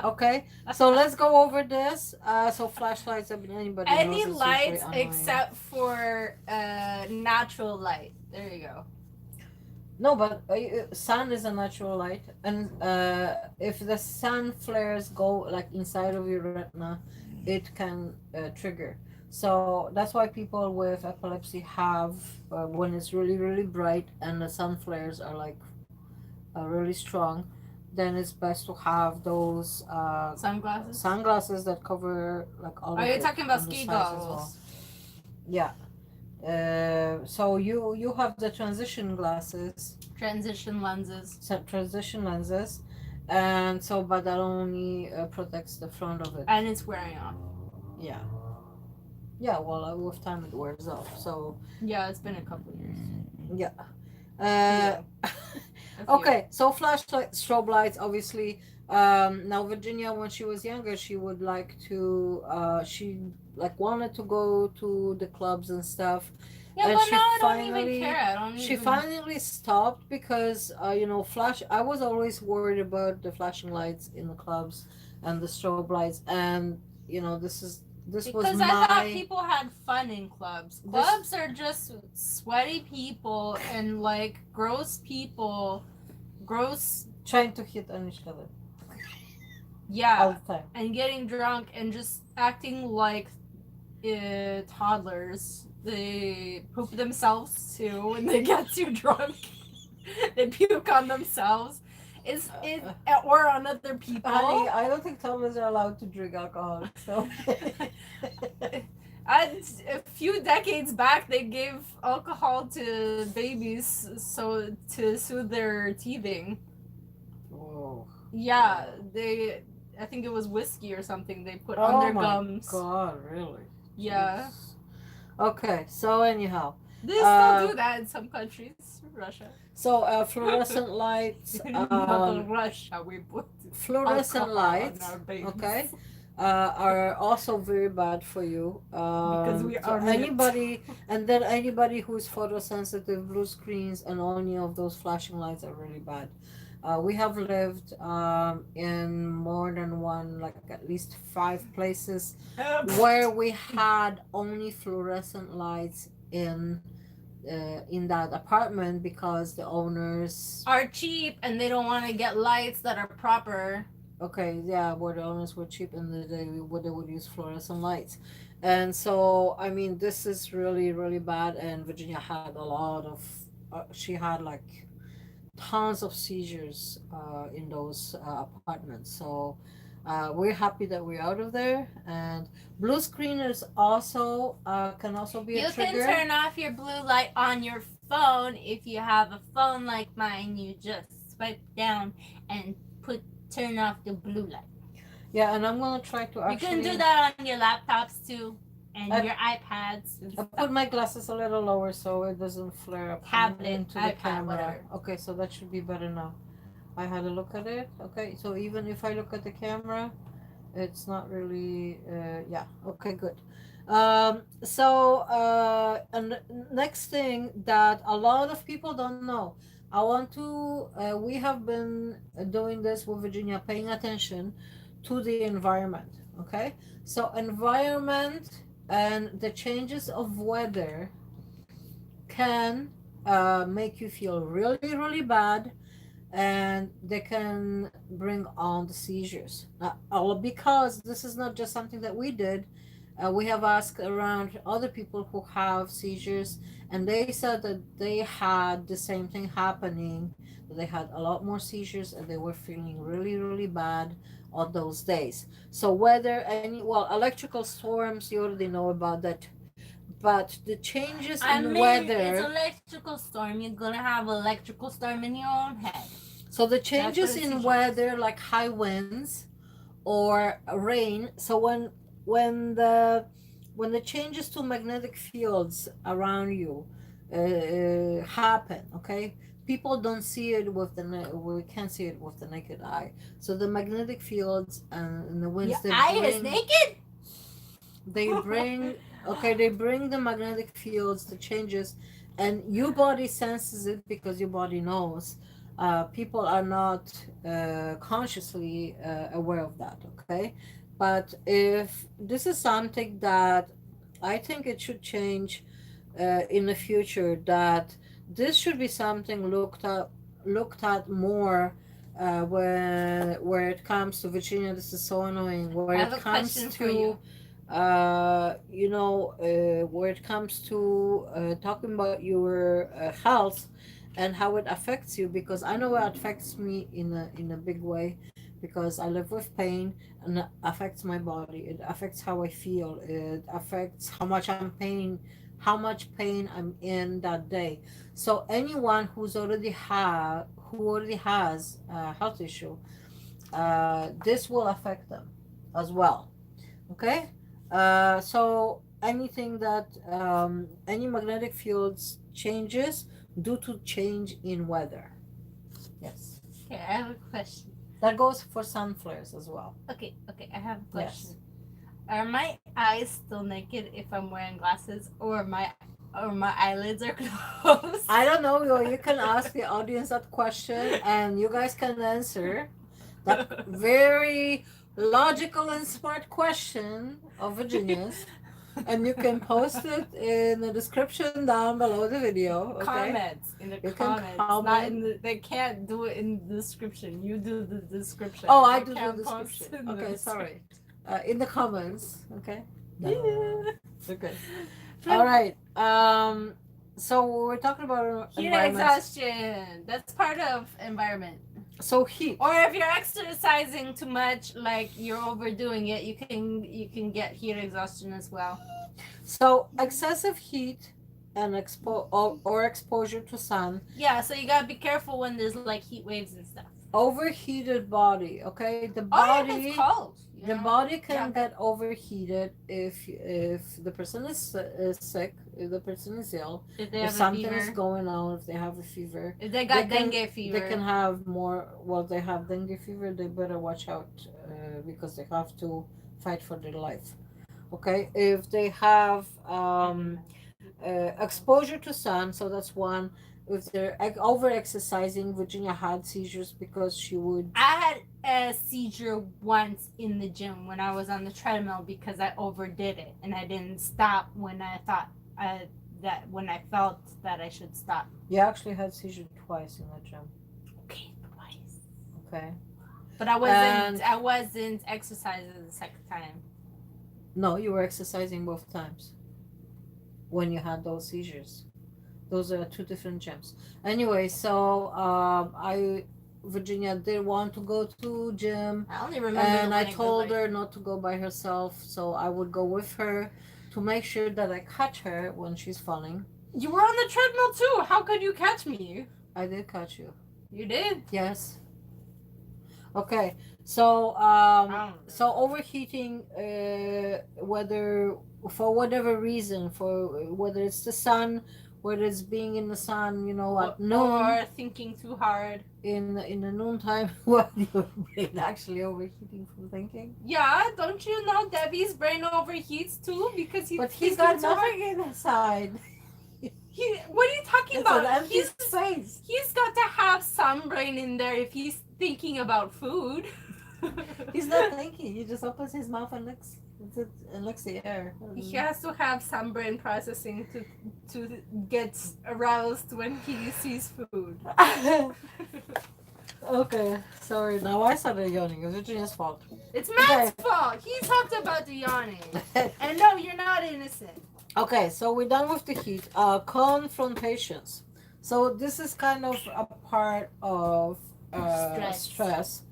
Okay, so let's go over this. So flashlights, I mean, anybody knows Any it's usually lights annoying. except for natural light. There you go. No, but sun is a natural light, and if the sun flares go like inside of your retina, it can trigger. So that's why people with epilepsy have when it's really really bright and the sun flares are like really strong, then it's best to have those Sunglasses. that cover like all. Are of you it talking about on the ski sides as goggles? well. Yeah. So you have the transition glasses. Transition lenses. Transition lenses, and so but that only protects the front of it. And it's wearing off. Yeah. Yeah. Well, with time it wears off. So. Yeah, it's been a couple years. Yeah. Okay. So flashlight, strobe lights, obviously. Now Virginia, when she was younger, she would like to. She like wanted to go to the clubs and stuff. Yeah, And but she now I don't finally- even care. She finally stopped because I was always worried about the flashing lights in the clubs and the strobe lights, and this was Because I thought people had fun in clubs. This- Clubs are just sweaty people and like gross people, gross. trying to hit on each other all Yeah, the time. and getting drunk and just acting like toddlers. They poop themselves too when they get too drunk. They puke on themselves. Or on other people. Honey, I don't think toddlers are allowed to drink alcohol. So. And a few decades back, they gave alcohol to babies so to soothe their teething. Oh. Yeah, I think it was whiskey or something they put on their gums. Oh my God, really? Yeah. Jeez. Okay, so anyhow. They still do that in some countries. Russia. So fluorescent lights. Not Russia, we put Fluorescent alcohol lights. on our babies. Okay. Are also very bad for you. Because we so are anybody who's photosensitive, blue screens, and any of those flashing lights are really bad. We have lived in more than one, like at least 5 places where we had only fluorescent lights in that apartment because the owners are cheap and they don't want to get lights that are proper. where the owners were cheap and they would use fluorescent lights, And so, I mean, this is really, really bad. And Virginia had a lot of, she had like tons of seizures in those apartments. So we're happy that we're out of there. And blue screen is also can also be a You can trigger. turn off your blue light on your phone. If you have a phone like mine, you just swipe down and turn off the blue light. Yeah, and I'm gonna try to You can actually. do that on your laptops too, and I, your iPads and I stuff. put my glasses a little lower so it doesn't flare up Tablet, into the iPad, camera. whatever. Okay, so that should be better now. I had a look at it. Okay, so even if I look at the camera, it's not really yeah, okay, good. And next thing that a lot of people don't know, I want to we have been doing this with Virginia, paying attention to the environment. Okay, so environment and the changes of weather can make you feel really, really bad, and they can bring on the seizures. All because this is not just something that we did. We have asked around other people who have seizures, and they said that they had the same thing happening. That they had a lot more seizures, and they were feeling really, really bad on those days. So whether any, well, electrical storms, you already know about that, but the changes I in mean, it's weather. electrical storm. You're gonna have electrical storm in your own head. So the That's what changes a in seizure is. weather, like high winds or rain. So when the when the changes to magnetic fields around you happen, okay, people don't see it with we can't see it with the naked eye. So the magnetic fields and the winds, Your eye is naked. they bring okay, they bring the magnetic fields, the changes, and your body senses it because your body knows. People are not consciously aware of that, okay? But if this is something that I think it should change in the future, that this should be something looked at more where it comes to Virginia. This is so annoying. Where I it have a comes question for to you. where it comes to talking about your health and how it affects you, because I know it affects me in a big way, because I live with pain, and it affects my body. It affects how I feel. It affects how much pain I'm in that day. So anyone who already has a health issue, this will affect them as well. Okay, so anything that any magnetic fields changes due to change in weather. Yes, Okay, I have a question. that goes for sun flares as well. Okay, I have a question. Yes. Are my eyes still naked if I'm wearing glasses, or my eyelids are closed? I don't know. You can ask the audience that question, and you guys can answer that very logical and smart question of Virginia's. And you can post it in the description down below the video. Okay, Comments in the you can comments, not comment. in the. They can't do it in the description. You do the description. Oh, I They do the can't post description. in the Okay, description. sorry. In the comments. Okay. Yeah. Okay. All right. So we're talking about Heat environments. exhaustion. That's part of environment. So heat. Or if you're exercising too much, like you're overdoing it, you can get heat exhaustion as well. So excessive heat and or exposure to sun, Yeah, so you gotta be careful when there's like heat waves and stuff. overheated body. Okay, Or if it's cold. the body can get overheated if the person is sick, if the person is ill, If they if have a something is fever. going on, if they have a fever. If they got They can- dengue fever. They can have more. Well, they have dengue fever. They better watch out because they have to fight for their life. Okay, if they have exposure to sun, so that's one. If they're over exercising, Virginia had seizures because she would. I had a seizure once in the gym when I was on the treadmill because I overdid it and I didn't stop when I thought that when I felt that I should stop. You actually had seizure twice in the gym. Okay, twice. Okay. But I wasn't exercising the second time. No, you were exercising both times when you had those seizures. Those are two different gems. Anyway, so Virginia did want to go to gym, I only remember and the I one told goes her not to go by herself, so I would go with her to make sure that I catch her when she's falling. You were on the treadmill too. How could you catch me? I did catch you. You did? Yes. Okay. So so overheating, whether for whatever reason, for whether it's the sun, whether it's being in the sun, at noon, or thinking too hard. in the noontime, what your brain actually overheating from thinking. Yeah, don't you know Debbie's brain overheats too because But he's got nothing inside. What are you talking It's about? an empty space. He's got to have some brain in there if he's thinking about food. He's not thinking. He just opens his mouth and licks the air. He has to have some brain processing to get aroused when he sees food. Okay, sorry. Now I started yawning. It was Virginia's fault. It's Matt's fault. He talked about the yawning. And no, you're not innocent. Okay, so we're done with the heat. Confrontations. So this is kind of a part of stress,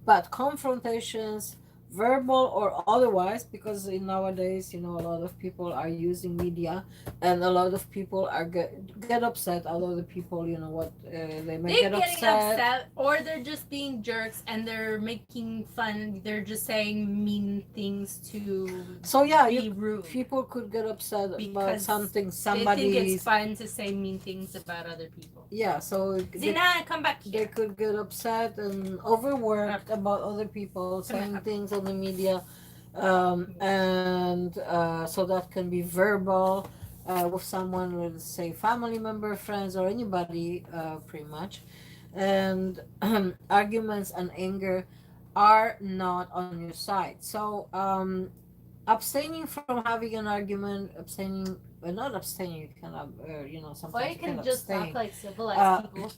but confrontations, verbal or otherwise, because nowadays, a lot of people are using media, and a lot of people are get upset. A lot of people, they may get upset, or they're just being jerks and they're making fun. They're just saying mean things to be rude. People could get upset about Because something They think it's fun to say mean things about other people. Yeah, so Zina, come back they here. could get upset and overworked about other people saying things on the media, and so that can be verbal with someone, let's say family member, friends, or anybody, pretty much. And arguments and anger are not on your side. So abstaining from having an argument, not abstaining, you can sometimes Or you can just abstain. talk like civilized people.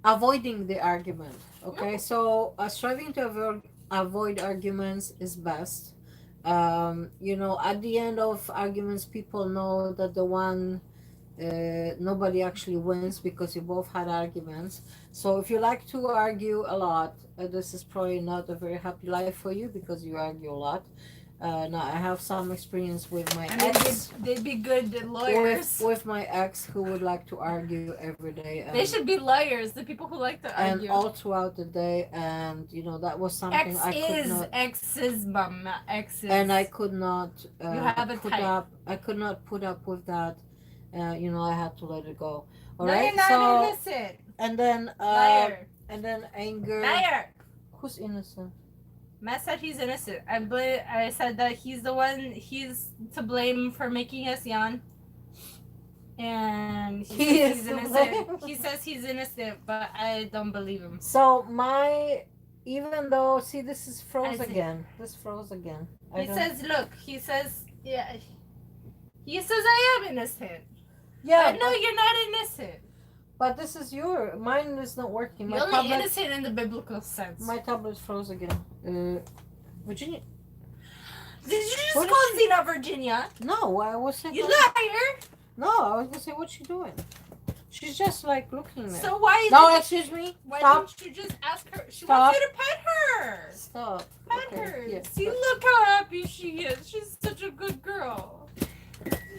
Avoiding the argument. Okay, so striving to avoid arguments is best. At the end of arguments, people know that nobody actually wins because you both had arguments. So if you like to argue a lot, this is probably not a very happy life for you because you argue a lot. Now I have some experience with my ex. They'd be good lawyers. With my ex, who would like to argue every day. They should be lawyers, the people who like to argue. And all throughout the day, and that was something Ex's mom, ex's. And I could not you have a put type. up. I could not put up with that. I had to let it go. All no, right. you're not innocent. And then Liar. And then anger. Liar. Who's innocent? Matt said he's innocent. I said that he's he's to blame for making us yawn. And he says he's innocent. He says he's innocent, but I don't believe him. So even though, see, this is froze again. This froze again. He says I am innocent. Yeah. But no, you're not innocent. But this is mine is not working. You're only innocent in the biblical sense. My tablet froze again. Virginia. Did you just call Zena Virginia? No, I was saying. You liar! No, I was gonna say, what's she doing? She's just like looking there. So why? Excuse me. Why Stop. don't you just ask her? She Stop. wants you to pet her. Stop. Pet her. Yeah. See, look how happy she is. She's such a good girl.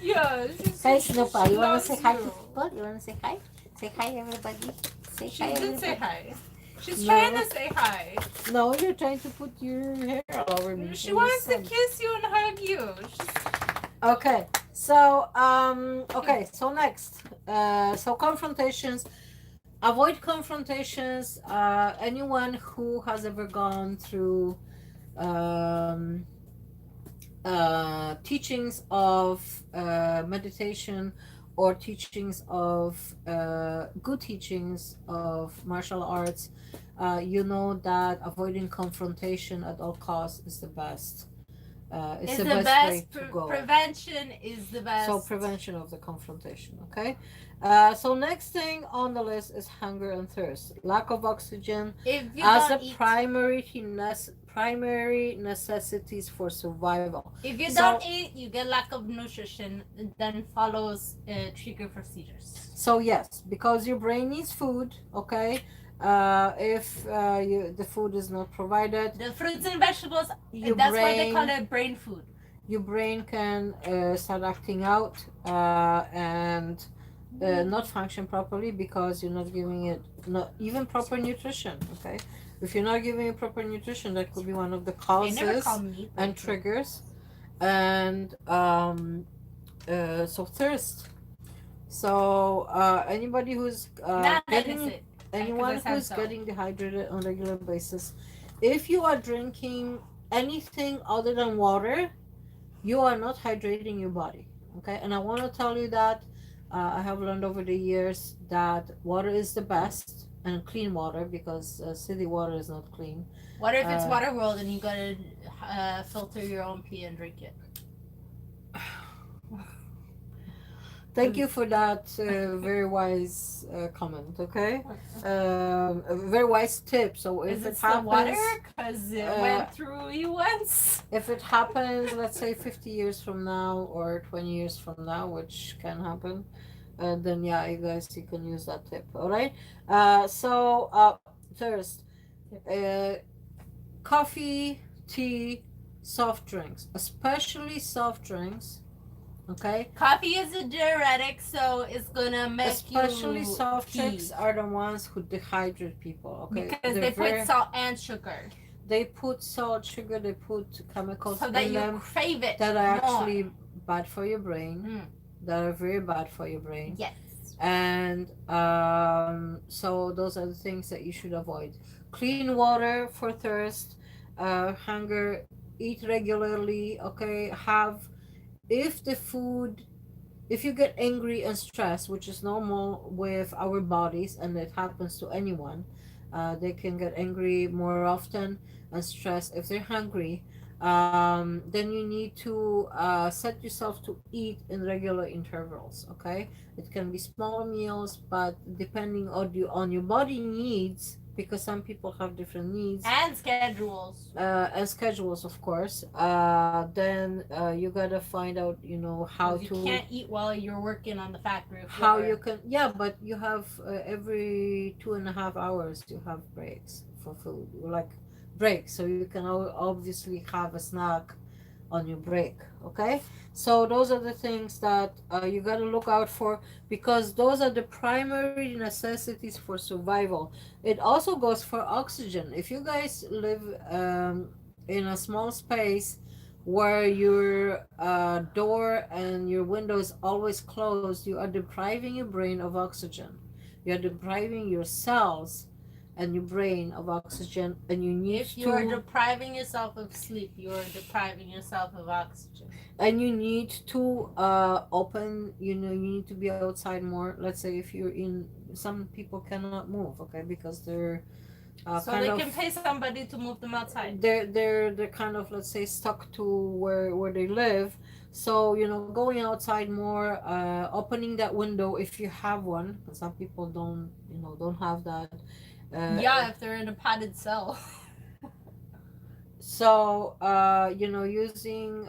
Yeah. Hey, Snoopa, you wanna say hi to you. people? You wanna say hi? Say hi, everybody. Say She hi, did everybody. say hi. She's trying to say hi. No, you're trying to put your hair all over me. She wants to kiss you and hug you. Okay. So so next. So confrontations. Avoid confrontations. Anyone who has ever gone through teachings of meditation, or teachings of good teachings of martial arts, that avoiding confrontation at all costs is the best. It's It's the the best way best. to go. Prevention is the best. So prevention of the confrontation. Okay. So next thing on the list is hunger and thirst. Lack of oxygen If you as don't a eat, primary necessities for survival. if you So don't eat, you get lack of nutrition. Then follows a trigger for seizures. so yes, because your brain needs food. Okay. If the food is not provided, The fruits and vegetables. your That's why they call brain it brain food. your brain can start acting out and not function properly because you're not giving it not even proper nutrition. Okay, if you're not giving it proper nutrition, that could be one of the They never causes call me and triggers. And so thirst. So anybody who's Not getting innocent. anyone 'Cause I who's said so. getting dehydrated on a regular basis, if you are drinking anything other than water, you are not hydrating your body. Okay, and I want to tell you that I have learned over the years that water is the best, and clean water, because city water is not clean. What if it's Uh, water world and you gotta filter your own pee and drink it? Thank you for that very wise comment. Okay, a very wise tip. So if Is it it still happens, water? Because it uh, went through you once. if it happens, let's say 50 years from now or 20 years from now, which can happen, then yeah, you guys, you can use that tip. All right. First, uh, coffee, tea, soft drinks, especially soft drinks. Okay. Coffee is a diuretic, so it's gonna make Especially you soft pee. drinks are the ones who dehydrate people. Okay. Because they put salt and sugar. They put salt, sugar, they put chemicals So that in you them crave it that are more. actually bad for your brain. That are very bad for your brain. Yes. And so those are the things that you should avoid. Clean water for thirst, hunger, eat regularly. Okay, have if the food if you get angry and stressed, which is normal with our bodies, and it happens to anyone, they can get angry more often and stressed if they're hungry. Then you need to set yourself to eat in regular intervals. Okay, it can be smaller meals, but depending on your body needs, because some people have different needs And schedules. and schedules, of course. Then you gotta find out, how You to can't eat while you're working on the factory how floor. you can, yeah, but you have every 2.5 hours you have breaks for food, like breaks, so you can obviously have a snack on your break. Okay, so those are the things that you got to look out for, because those are the primary necessities for survival. It also goes for oxygen. If you guys live in a small space where your door and your window is always closed, you are depriving your brain of oxygen. You are depriving your cells and your brain of oxygen, and you need If you are to depriving yourself of sleep, you are depriving yourself of oxygen. and you need to open, you need to be outside more. Let's say if you're in, some people cannot move, okay, because they're So they can pay somebody to move them outside. they're kind of, let's say, stuck to where they live. So going outside more, opening that window if you have one, because some people don't have that. Yeah, if they're in a padded cell. So using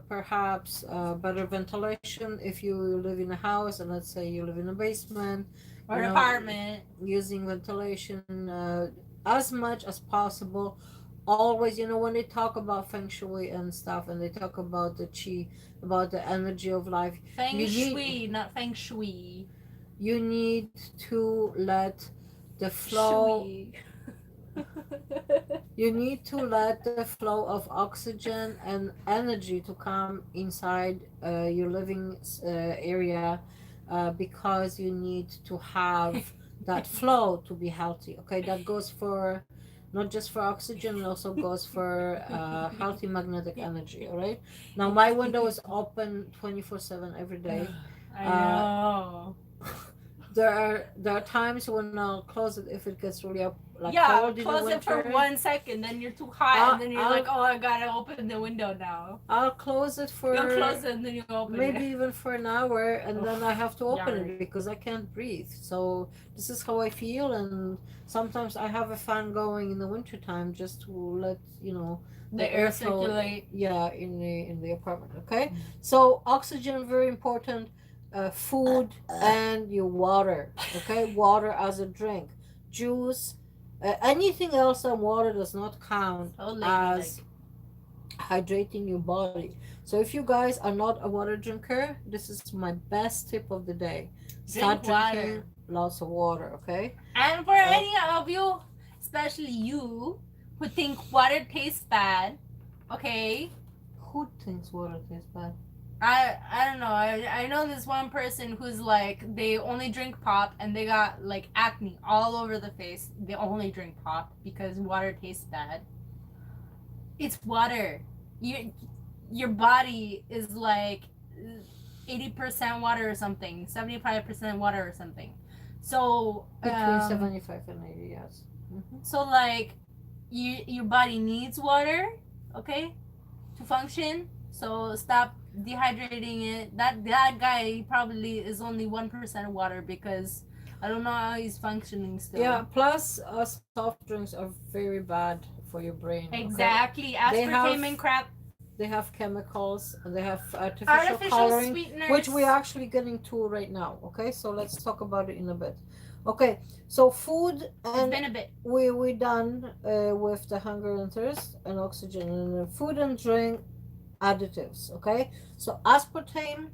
perhaps better ventilation if you live in a house, and let's say you live in a basement Or an apartment. using ventilation as much as possible. Always, when they talk about feng shui and stuff, and they talk about the chi, about the energy of life, Feng shui, not feng shui. you need to let the flow Shui. you need to let the flow of oxygen and energy to come inside your living area, because you need to have that flow to be healthy. Okay, that goes for not just for oxygen, it also goes for healthy magnetic energy. All right, now my window is open 24/7 every day. I know. There are times when I'll close it if it gets really up like Yeah, cold in the close it for winter. 1 second, then you're too hot, I'll, and then you're like, I'll oh, I gotta open the window now. I'll close it You'll for close it and then you open maybe it. even for an hour, and then I have to open Yarn. it because I can't breathe. So this is how I feel, and sometimes I have a fan going in the wintertime just to let The air airflow, circulate. yeah, in the apartment. Okay, so oxygen very important. Food and your water. Okay, water as a drink, juice, anything else than water does not count Oh, as ladylike. hydrating your body. So if you guys are not a water drinker, this is my best tip of the day. Start Drink drinking water. lots of water, okay? And for any of you, especially you, who think water tastes bad, okay? Who thinks water tastes bad? I don't know. I know this one person who's like, they only drink pop and they got like acne all over the face. They only drink pop because water tastes bad. It's water. Your body is like 80% water or something, 75% water or something. So Between 75 and 80, yes. so like your body needs water, okay, to function. So stop dehydrating it. That guy probably is only 1% of water because I don't know how he's functioning still. Yeah, plus soft drinks are very bad for your brain. Exactly. Okay? Aspartame and crap. They have chemicals and they have Artificial coloring, sweeteners. which we're actually getting to right now. Okay, so let's talk about it in a bit. Okay, so food, It's and been a bit. we done with the hunger and thirst and oxygen, and food and drink additives. Okay, so aspartame,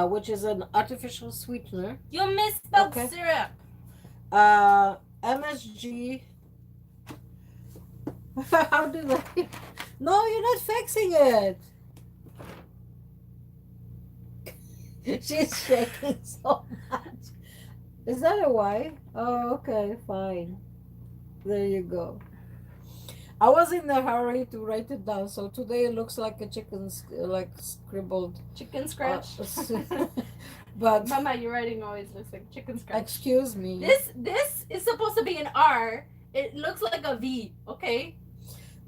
which is an artificial sweetener. You misspelled Okay. syrup. MSG. How did I? No, you're not fixing it. She's shaking so much. Is that a why? Oh, okay, fine. There you go. I was in a hurry to write it down, so today it looks like a like scribbled. Chicken scratch. But Mama, your writing always looks like chicken scratch. excuse me. This is supposed to be an R. It looks like a V. Okay.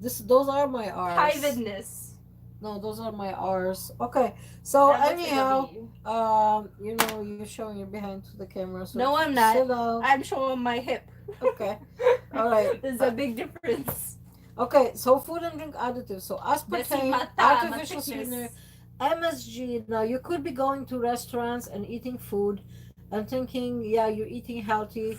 Those are my R's. Privateness. No, those are my R's. Okay, so That looks like a anyhow, V. you're showing your behind to the camera. So No, I'm not. sit down. I'm showing my hip. Okay. All right. There's a big difference. Okay, so food and drink additives. So aspartame, Decimata, artificial my sweetener, thickness. MSG. Now you could be going to restaurants and eating food and thinking, yeah, you're eating healthy,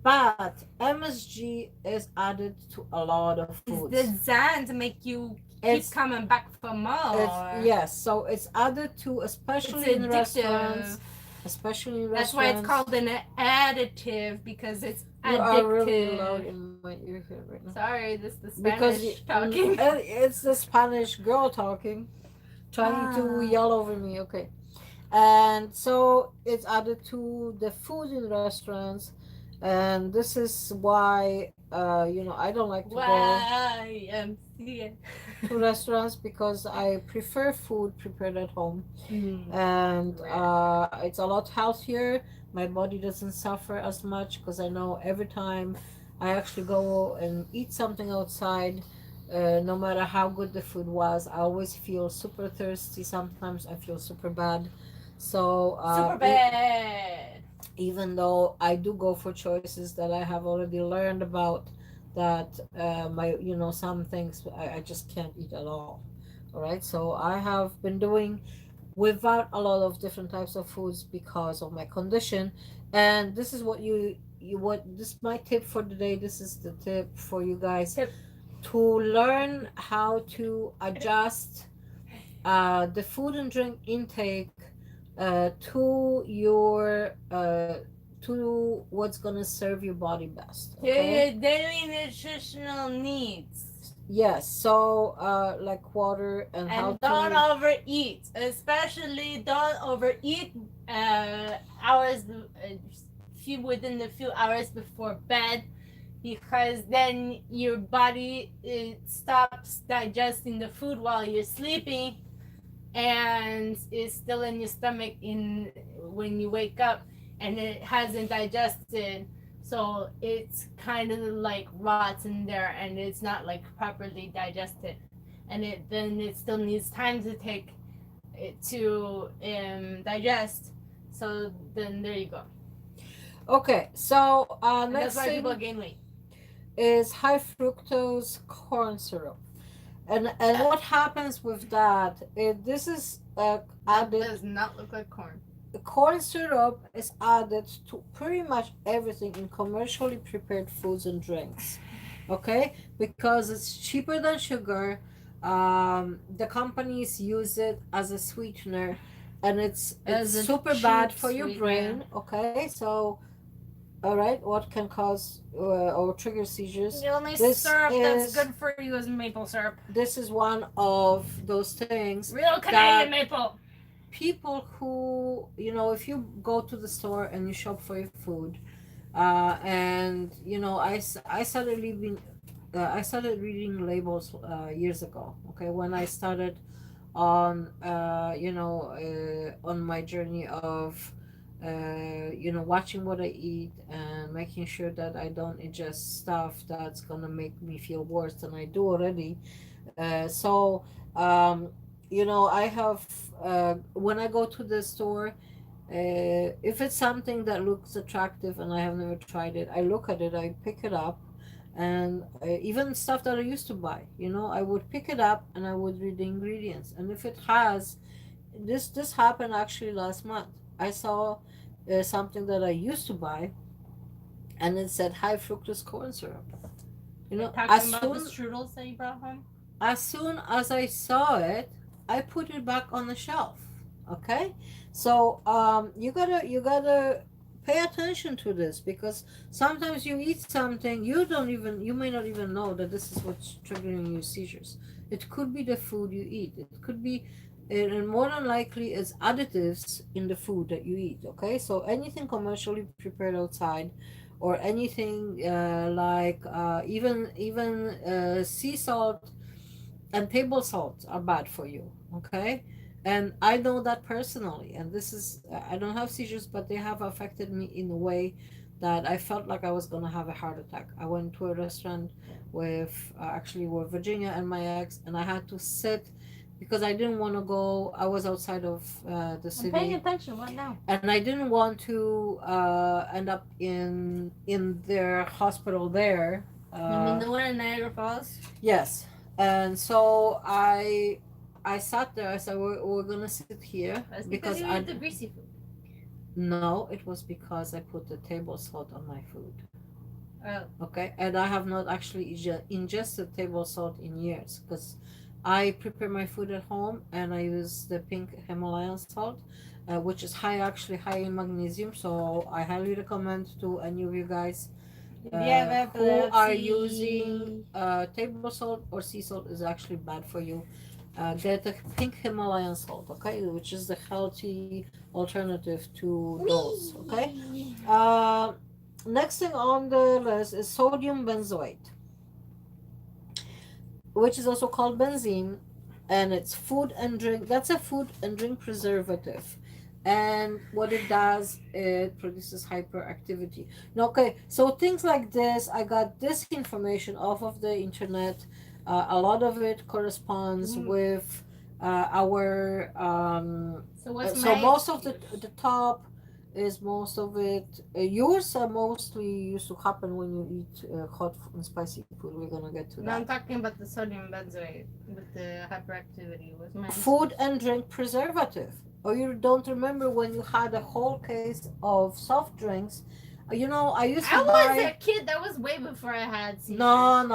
but MSG is added to a lot of foods. It's designed to make you keep coming back for more. Yes, so it's added to, especially It's in addictive. restaurants. Especially in restaurants. That's why it's called an additive, because it's You addictive. are really loud in my ear here right now. Sorry, this is the Because Spanish talking. It's the Spanish girl talking, trying to yell over me. Okay, and so it's added to the food in restaurants, and this is why I don't like to YMCA. go to restaurants because I prefer food prepared at home, and it's a lot healthier. My body doesn't suffer as much because I know every time I actually go and eat something outside, no matter how good the food was, I always feel super thirsty. Sometimes I feel super bad. So Super bad. even though I do go for choices that I have already learned about, that some things I just can't eat at all right, so I have been doing without a lot of different types of foods because of my condition. And this is what this is my tip for today. This is the tip for you guys to learn how to adjust the food and drink intake to your to what's gonna serve your body best. Okay? Your daily nutritional needs. Yes, so like water and how don't to overeat, especially don't overeat hours within the few hours before bed, because then your body stops digesting the food while you're sleeping, and it's still in your stomach when you wake up, and it hasn't digested, so it's kind of like rots in there, and it's not like properly digested, and it still needs time to take it to digest. So then there you go. Okay, so And that's next why people thing gain weight. is high fructose corn syrup. And what happens with that? This is That added. does not look like corn. Corn syrup is added to pretty much everything in commercially prepared foods and drinks. Okay, because it's cheaper than sugar. The companies use it as a sweetener, and it's As a super cheap bad for your sweetener. brain. Okay, so all right, what can cause or trigger seizures? The only This syrup that's is- good for you is maple syrup. This is one of those things Real that Canadian maple. people who, if you go to the store and you shop for your food, and I started I started reading labels years ago. Okay, when I started on on my journey of watching what I eat and making sure that I don't ingest stuff that's gonna make me feel worse than I do already. So I have when I go to the store, if it's something that looks attractive and I have never tried it, I look at it, I pick it up, and even stuff that I used to buy, I would pick it up and I would read the ingredients. And if it has this happened actually last month. I saw something that I used to buy, and it said high fructose corn syrup. Talking about the strudels that you brought home. As soon as I saw it, I put it back on the shelf. Okay, so you gotta pay attention to this, because sometimes you eat something you may not even know that this is what's triggering your seizures. It could be the food you eat. It could be, and more than likely, it's additives in the food that you eat. Okay, so anything commercially prepared outside, or anything even sea salt and table salt are bad for you. Okay, and I know that personally, and this is I don't have seizures, but they have affected me in a way that I felt like I was going to have a heart attack. I went to a restaurant with actually with Virginia and my ex, and I had to sit because I didn't want to go. I was outside of the I'm paying city, attention. What now? and I didn't want to end up in their hospital there. You mean the one in Niagara Falls? Yes. And so I sat there. I said, we're gonna sit here That's because you I ate the greasy food. no, it was because I put the table salt on my food. Oh. Okay, and I have not actually ingested table salt in years, because I prepare my food at home and I use the pink Himalayan salt, which is actually high in magnesium. So I highly recommend to any of you guys who are using table salt or sea salt is actually bad for you. Get the pink Himalayan salt, okay, which is the healthy alternative to those. Okay. Next thing on the list is sodium benzoate, which is also called benzene, and it's food and drink. That's a food and drink preservative. And what it does, it produces hyperactivity. Okay, so things like this, I got this information off of the internet. A lot of it corresponds with our so most of the top is most of it. Yours are mostly used to happen when you eat hot and spicy food. We're gonna get to No, that. I'm talking about the sodium benzoate with the hyperactivity. Was my Food and drink preservative. Or you don't remember when you had a whole case of soft drinks? I used to I buy. was a kid. That was way before I had seizures. No.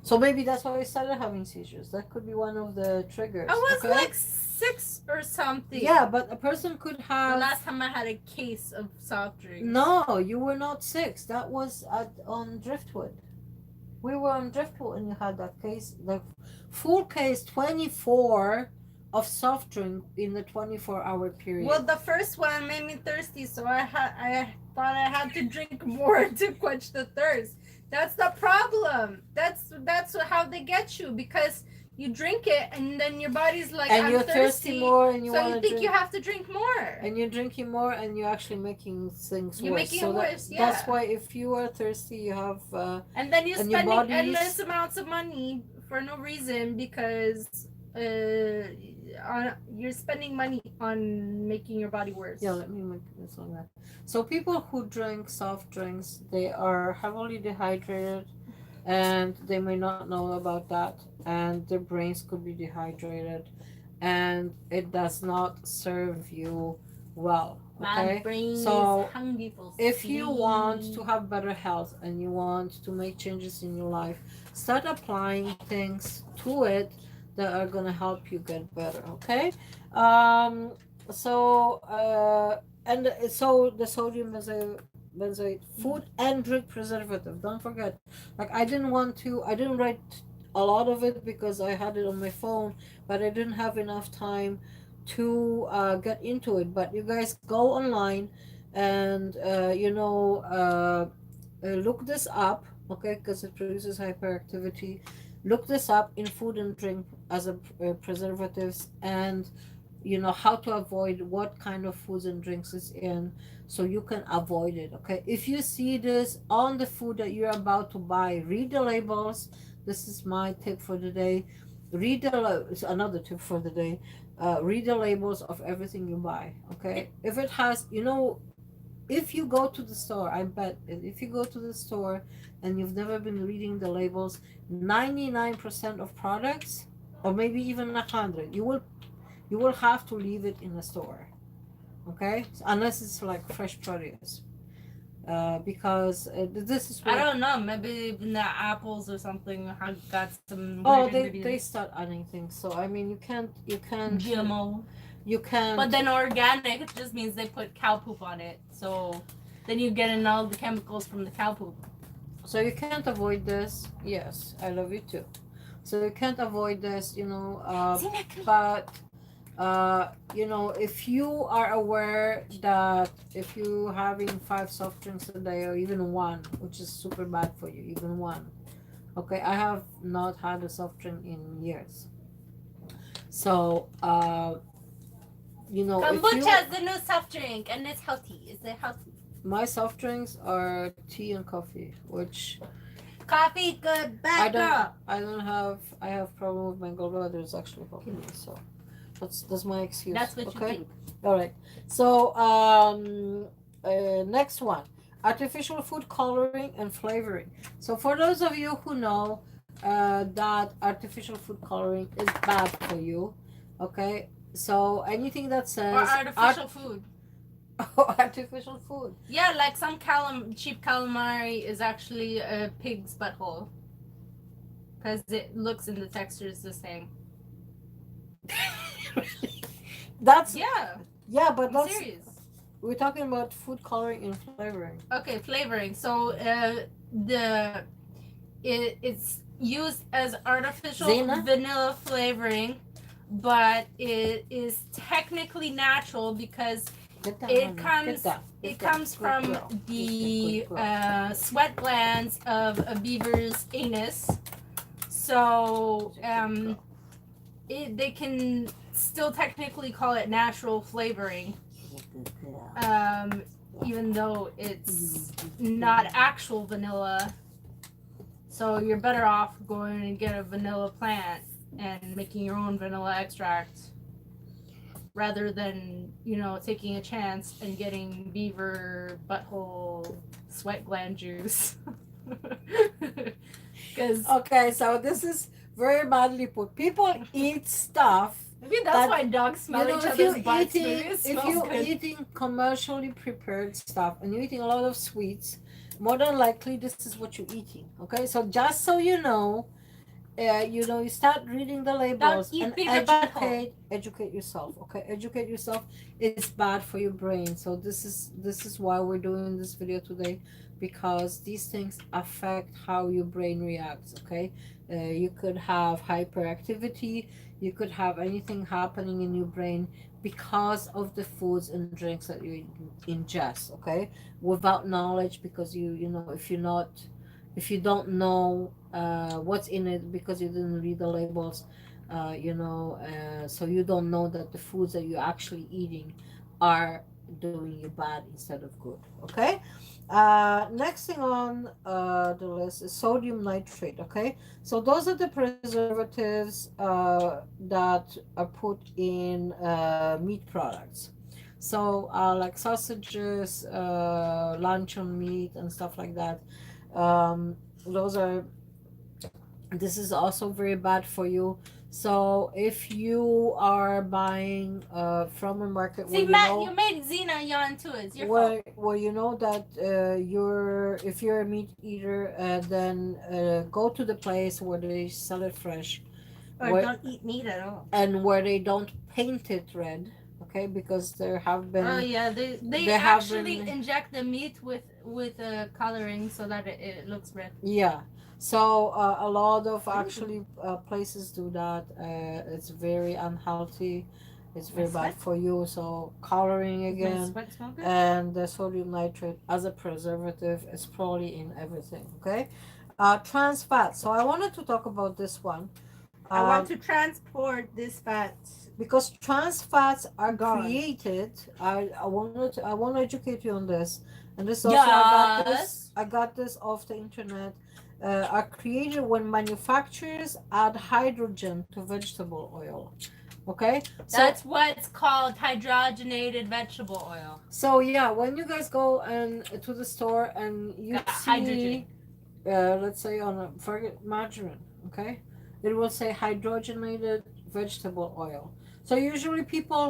So maybe that's why I started having seizures. That could be one of the triggers. I was okay? like 6 or something. Yeah, but a person could The have. last time I had a case of soft drinks. No, you were not 6. That was on Driftwood. We were on Driftwood and you had that case, the full case, 24 of soft drink in the 24-hour period. Well, the first one made me thirsty, so I thought I had to drink more to quench the thirst. That's the problem. That's how they get you, because You drink it, and then your body's like, and I'm you're thirsty more, and you so want you to think drink. you have to drink more. And you're drinking more, and you're actually making things You're worse. making So it worse, that's yeah. why if you are thirsty, you have And then you're and your spending body's- endless amounts of money for no reason because you're spending money on making your body worse. Yeah, let me make this on that. So people who drink soft drinks, they are heavily dehydrated, and they may not know about that, and their brains could be dehydrated, and it does not serve you well. My Okay, brain so is hungry for if you sleep. want to have better health and you want to make changes in your life, start applying things to it that are gonna help you get better. Okay, um, so the sodium benzoate food and drink preservative. Don't forget. Like I didn't write a lot of it because I had it on my phone, but I didn't have enough time to get into it. But you guys go online and look this up, okay, because it produces hyperactivity. Look this up in food and drink as a preservatives, and how to avoid what kind of foods and drinks is in, so you can avoid it. Okay, if you see this on the food that you're about to buy, read the labels. This is my tip for the day. It's another tip for the day. Read the labels of everything you buy. Okay, if it has, if you go to the store, I bet if you go to the store and you've never been reading the labels, 99% of products, or maybe even 100, you will have to leave it in the store. Okay, unless it's like fresh produce, because this is I what, don't know. Maybe the apples or something have got some. oh, weird they ingredients. start adding things. So I mean, you can't GMO. you can't. But then organic just means they put cow poop on it. So then you get in all the chemicals from the cow poop. So you can't avoid this. Yes, I love you too. So you can't avoid this, but if you are aware that if you having 5 soft drinks a day, or even one, which is super bad for you, even one. Okay, I have not had a soft drink in years. So, Kombucha is the new soft drink, and it's healthy. Is it healthy? my soft drinks are tea and coffee, which Coffee, good, bad girl. I have problem with my gallbladder is actually helping me, so that's my excuse. That's what you think. All right. So next one, artificial food coloring and flavoring. So for those of you who know that artificial food coloring is bad for you, okay. So anything that says Or artificial food. artificial food. Yeah, like some cheap calamari is actually a pig's butthole. Because it looks and the texture is the same. That's Yeah, but I'm that's serious. we're talking about food coloring and flavoring. Okay, flavoring. So it's used as artificial Zena? vanilla flavoring, but it is technically natural because Get that, It honey. comes- Get that. Get it that. comes Good from girl. the Good girl. sweat glands of a beaver's anus. So they can still technically call it natural flavoring, Good girl. even though it's not actual vanilla. So you're better off going and get a vanilla plant and making your own vanilla extract rather than, taking a chance and getting beaver butthole sweat gland juice. Because Okay, so this is very badly put. People eat stuff. maybe that's But, why dogs smell each if other's you're butts. eating, Maybe it if smells you're good. eating commercially prepared stuff and you're eating a lot of sweets, more than likely this is what you're eating. Okay, so just so you know, you start reading the labels eat and beaver educate yourself. Okay, educate yourself. It's bad for your brain. So this is why we're doing this video today, because these things affect how your brain reacts. Okay, you could have hyperactivity. You could have anything happening in your brain because of the foods and drinks that you ingest. Okay, without knowledge, because if you don't know what's in it because you didn't read the labels, so you don't know that the foods that you're actually eating are doing you bad instead of good. Okay. Next thing on the list is sodium nitrate. Okay, so those are the preservatives that are put in meat products. So like sausages, luncheon meat, and stuff like that. Those are This is also very bad for you. So if you are buying from a market See, Matt, you made Xena yawn too. It's your fault. where you know that if you're a meat eater, then go to the place where they sell it fresh, Or don't eat meat at all. and where they don't paint it red. Okay, because there have been Oh yeah, they there have actually been- inject the meat with coloring so that it looks red. Yeah. So a lot of actually places do that. It's very unhealthy. It's very bad for you. So coloring again, Sweat smoker? and the sodium nitrate as a preservative is probably in everything. Okay. Trans fats. So I wanted to talk about this one. I want to transport this fat. Because trans fats are Gone. created. I want to educate you on this, and this also I got this off the internet. Are created when manufacturers add hydrogen to vegetable oil. Okay, That's what's called hydrogenated vegetable oil. so yeah, when you guys go and to the store and you see Hydrogen. let's say on a forget margarine, okay, it will say hydrogenated vegetable oil. So usually people,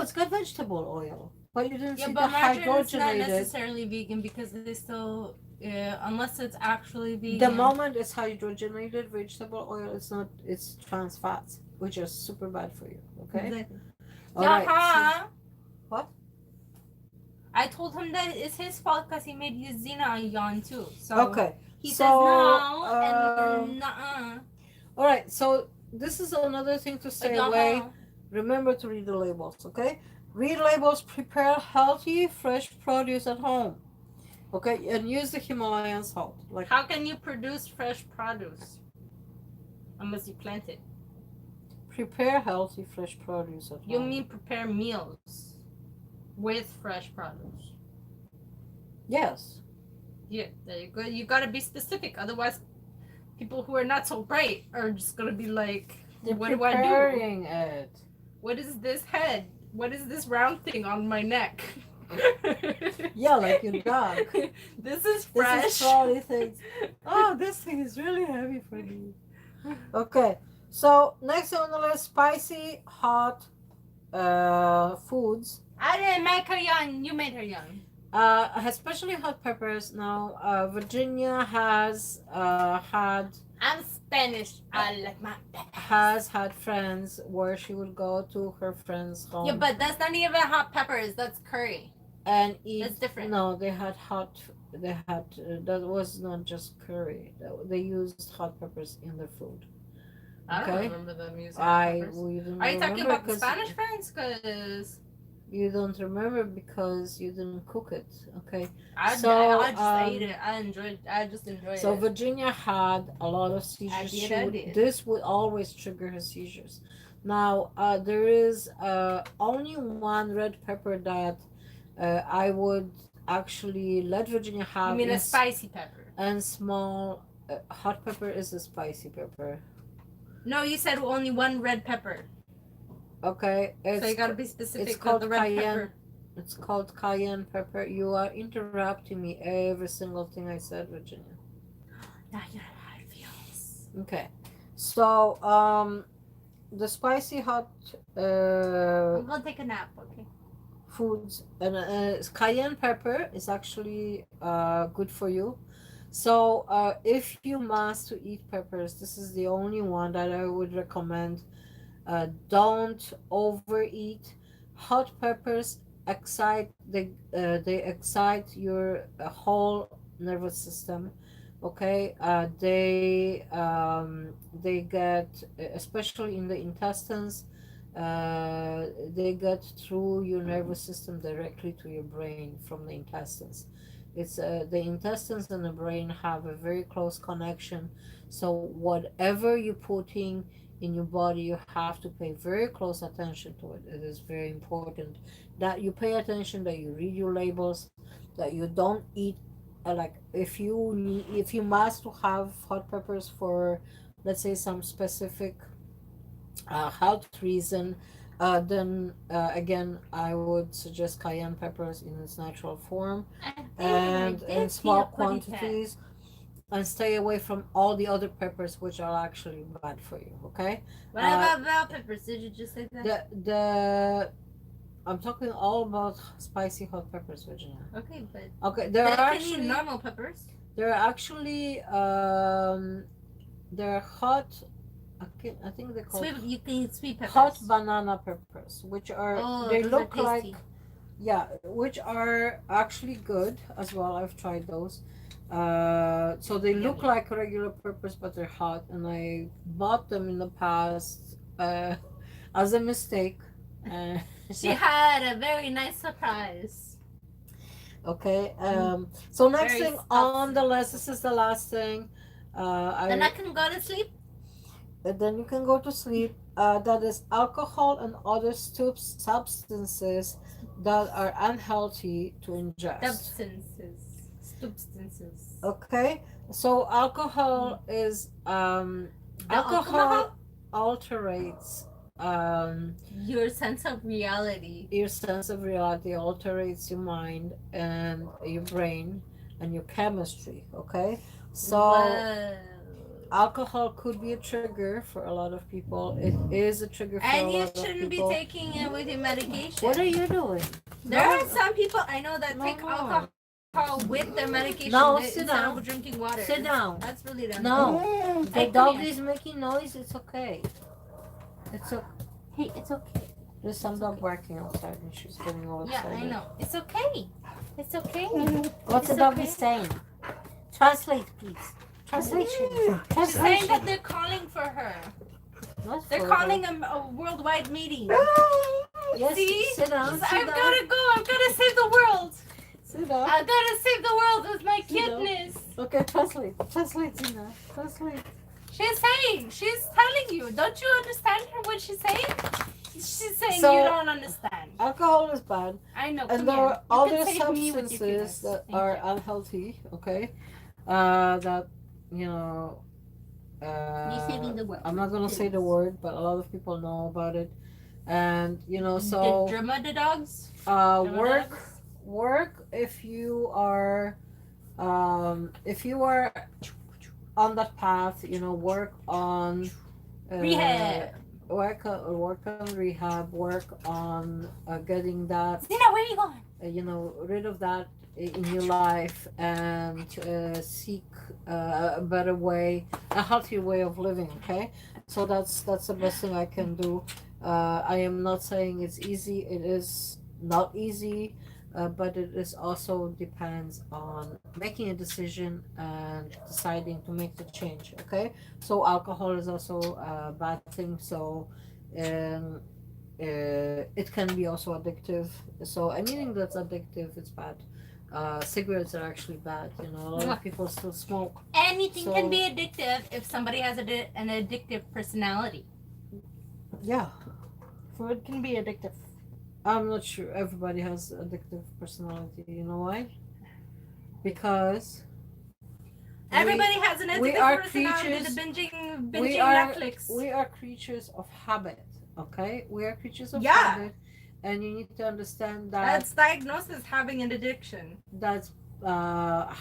it's got vegetable oil, but you didn't Yeah, see but the margarine is not hydrogenated. necessarily vegan because they still, unless it's actually vegan. The moment it's hydrogenated vegetable oil, it's not. It's trans fats, which are super bad for you. Okay. Exactly. All right. Uh-huh. What? I told him that it's his fault because he made Xena yawn too. So Okay. he so, says no and nuh-uh. All right. So this is another thing to stay away. Remember to read the labels. Okay. Read labels. Prepare healthy, fresh produce at home. Okay, and use the Himalayan salt. Like, how can you produce fresh produce unless you plant it? prepare healthy, fresh produce at home. You mean prepare meals with fresh produce? Yes. Yeah, there you go. You gotta be specific, otherwise, people who are not so bright are just gonna be like, "What do I do? Preparing it. What is this head? What is this round thing on my neck?" Yeah, like your dog. This is fresh. This is probably things. Oh, this thing is really heavy for me. Okay, so next on the list, spicy, hot foods. I didn't make her young. You made her young. Especially hot peppers. Now, Virginia has had I'm Spanish. I like my peppers. has had friends where she would go to her friends' home. Yeah, but that's not even hot peppers. That's curry. And eat. That's different. No, they had hot. They had that was not just curry. They used hot peppers in their food. I don't Okay. remember them using I peppers. we didn't Are you talking remember about the 'cause Spanish friends? Because you don't remember because you didn't cook it. Okay. I just ate it. I just enjoyed So it. Virginia had a lot of seizures. I did. This would always trigger her seizures. Now there is only one red pepper that I would actually let Virginia have. I mean a spicy pepper. And small hot pepper is a spicy pepper. No, you said only one red pepper. Okay, So you gotta be specific. it's called the red cayenne. pepper. It's called cayenne pepper. You are interrupting me every single thing I said, Virginia. Now you know how it feels. Okay, so the spicy hot I'm gonna take a nap. Okay. foods and cayenne pepper is actually good for you. So if you must to eat peppers, this is the only one that I would recommend. Don't overeat. Hot peppers excite they excite your whole nervous system. Okay, they get, especially in the intestines, they get through your nervous system directly to your brain from the intestines. It's the intestines and the brain have a very close connection. So whatever you're putting in your body, you have to pay very close attention to it. It is very important that you pay attention, that you read your labels, that you don't eat. Like if you must to have hot peppers for, let's say, some specific health reason, then again, I would suggest cayenne peppers in its natural form and in small quantities, and stay away from all the other peppers which are actually bad for you. Okay. What about bell peppers? Did you just say that? The I'm talking all about spicy hot peppers, Virginia. Okay, but Okay, they can eat normal peppers. there are actually they're hot. I think they call You can eat sweet peppers. hot banana peppers, which are they those look are like, tasty. yeah, which are actually good as well. I've tried those. So they look like regular peppers, but they're hot, and I bought them in the past as a mistake. She had a very nice surprise. Okay. So next Very thing on the list, this is the last thing. Then I can go to sleep. Then you can go to sleep. That is alcohol and other substances that are unhealthy to ingest. Substances. Okay. So alcohol is alcohol alterates Your sense of reality. your sense of reality, alterates your mind and your brain and your chemistry. Okay. So Whoa. alcohol could be a trigger for a lot of people. It is a trigger for a And you lot of shouldn't be people. taking it with your medication. What are you doing? There are some people I know that take No. alcohol with their medication No, instead sit down. of drinking water. Sit down. That's really dumb. No. The Hey, come dog here. is making noise. It's okay. It's okay. Hey, it's okay. There's some dog barking outside and she's getting all Yeah, excited. I know. It's okay. It's okay. What's the It's dog okay. is saying? Translate, please. Translation. She's saying that they're calling for her. Not They're for calling a worldwide meeting. Yes, See? sit down. I've Sit down. gotta go. I've gotta save the world. Sit down. I've gotta save the world with my Sit down. cuteness. Okay, translate. Translate, Tina. Translate. She's telling you. Don't you understand her what she's saying? She's saying So- you don't understand. Alcohol is bad. I know. And Come there here. are You other can save me with your substances cuteness. that Thank are you. unhealthy, okay? That, you know, You're saving the world. I'm not gonna say the word, but a lot of people know about it. And, you know, so, The drama the dogs. work if you are on that path, you know, work on Rehab. work on rehab, work on getting that, Zina, where are you going? you know, rid of that in your life, and seek a better way, a healthier way of living. Okay, so that's the best thing I can do. I am not saying it's easy. It is not easy, but it is also depends on making a decision and deciding to make the change. Okay, so alcohol is also a bad thing. So it can be also addictive. So anything that's addictive, it's bad. Cigarettes are actually bad. You know, a lot of people still smoke. Anything So- can be addictive if somebody has an addictive personality. Yeah, Food can be addictive. I'm not sure everybody has addictive personality. You know why? Because Everybody has an we addictive are personality. creatures- The binging we are Netflix. we are creatures of habit. Okay, we are creatures of Yeah. habit, and you need to understand that That's diagnosed as having an addiction. that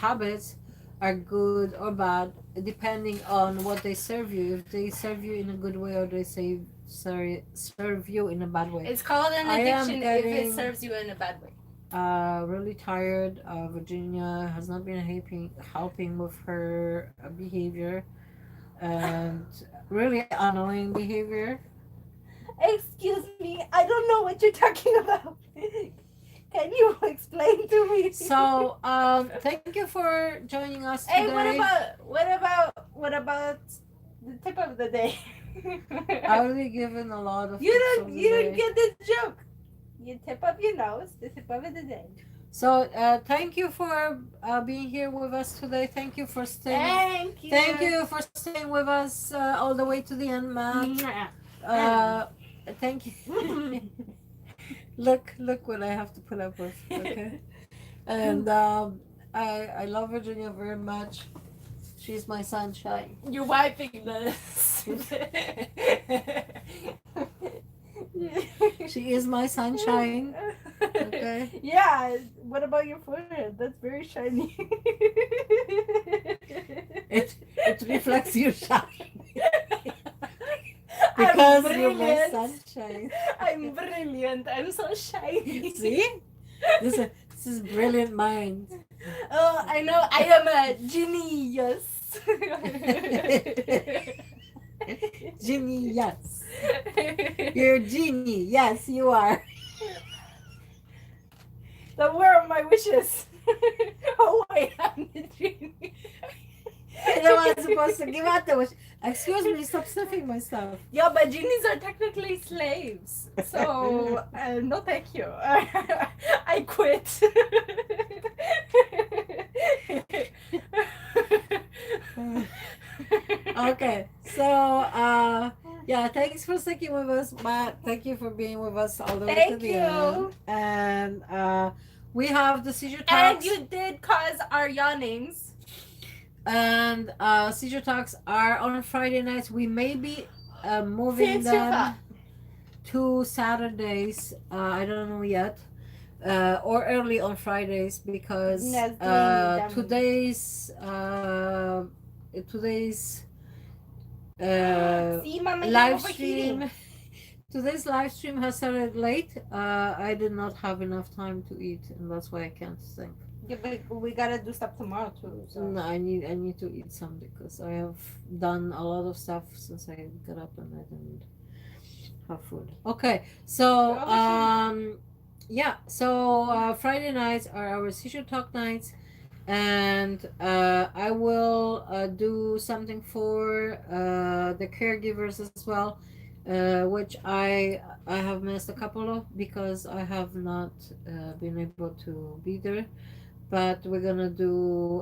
habits are good or bad depending on what they serve you. If they serve you in a good way, or they serve you in a bad way. It's called an I am addiction if it getting- serves you in a bad way. Really tired. Virginia has not been helping with her behavior, and really annoying behavior. Excuse me, I don't know what you're talking about. Can you explain to me? So, thank you for joining us today. Hey, what about the tip of the day? I'll be given a lot of You tips don't of the you don't day. get the joke. You tip up your nose, the tip of the day. So thank you for being here with us today. Thank you for staying. Thank you. Thank you for staying with us all the way to the end, Matt. Thank you. Look what I have to put up with. Okay, and I love Virginia very much. She's my sunshine. You're wiping this. She is my sunshine. Okay. Yeah. What about your forehead? That's very shiny. It reflects your shine. Because I'm you're my brilliant. sunshine. I'm brilliant. I'm so shiny. See? This is brilliant mind. Oh, I know. I am a genius. Genie, yes. You're a genie. Yes, you are. Then where are my wishes? Oh, I am the genie. You're the one supposed to give out the wish. Excuse me, stop sniffing my stuff. Yeah, but genies are technically slaves. So, no thank you. I quit. Okay, so yeah, thanks for sticking with us, Matt. Thank you for being with us all the way to Thank the you. end. And we have the seizure And talks. you did cause our yawnings. And seizure talks are on Friday nights. We may be moving Since you them thought. to Saturdays. I don't know yet. Or early on Fridays because Yes, doing them. today's See, Mama, you're live overheating. stream. Today's live stream has started late. I did not have enough time to eat, and that's why I can't think. Yeah, but we gotta do stuff tomorrow too. So. No, I need to eat some because I have done a lot of stuff since I got up and I didn't have food. Okay, so yeah, so Friday nights are our seizure talk nights, and I will do something for the caregivers as well, which I have missed a couple of because I have not been able to be there. But we're gonna do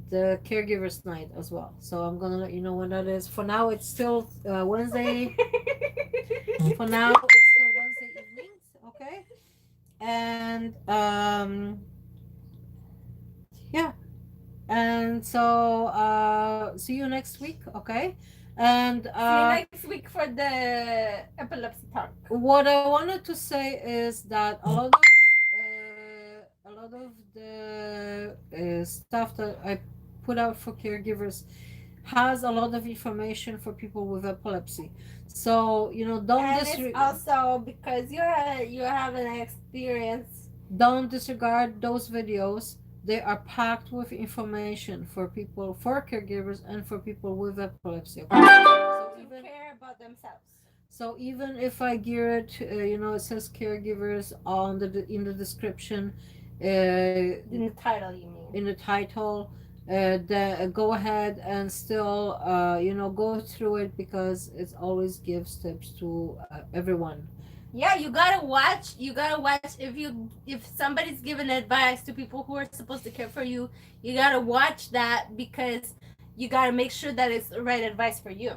the caregivers night as well. So I'm gonna let you know when that is. For now, it's still Wednesday. For now, it's still Wednesday evenings. Okay, and yeah, and so see you next week. Okay, and See you next week for the epilepsy talk. what I wanted to say is that a lot of the stuff that I put out for caregivers has a lot of information for people with epilepsy. So don't And it's also because you have an experience. don't disregard those videos. They are packed with information for people, for caregivers, and for people with epilepsy. Okay? So To care about themselves. So even if I gear it, it says caregivers on in the description, In the title, you mean? in the title, go ahead and still, go through it because it always gives tips to everyone. Yeah, you gotta watch. If somebody's giving advice to people who are supposed to care for you, you gotta watch that because you gotta make sure that it's the right advice for you.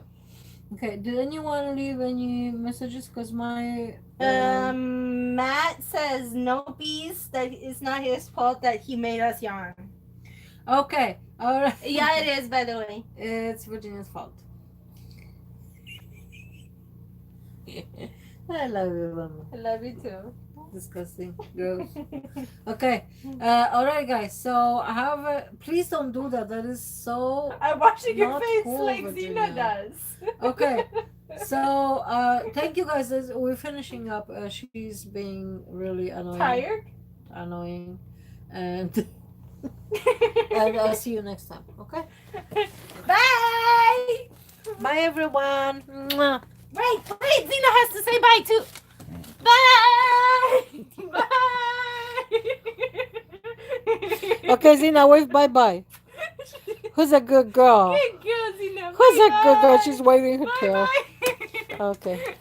Okay, did anyone leave any messages? Because my Matt says no peace. That it's not his fault that he made us yawn. okay, all right. Yeah, it is. By the way, It's Virginia's fault. I love you, Mama. I love you too. Disgusting, gross. Okay, all right, guys. So please don't do that. That is so. I'm watching your Not face cool, like Virginia. Zena does. Okay, so thank you guys. We're finishing up. She's being really Tired? annoying, and and I'll see you next time. Okay. Bye. Bye, everyone. Mwah. Wait, Zena has to say bye too. Bye. Bye. Okay, Zina, wave bye bye. Who's a good girl? Good girl, Zena. Who's a good girl? Bye-bye. She's waving her tail. Bye-bye. Okay.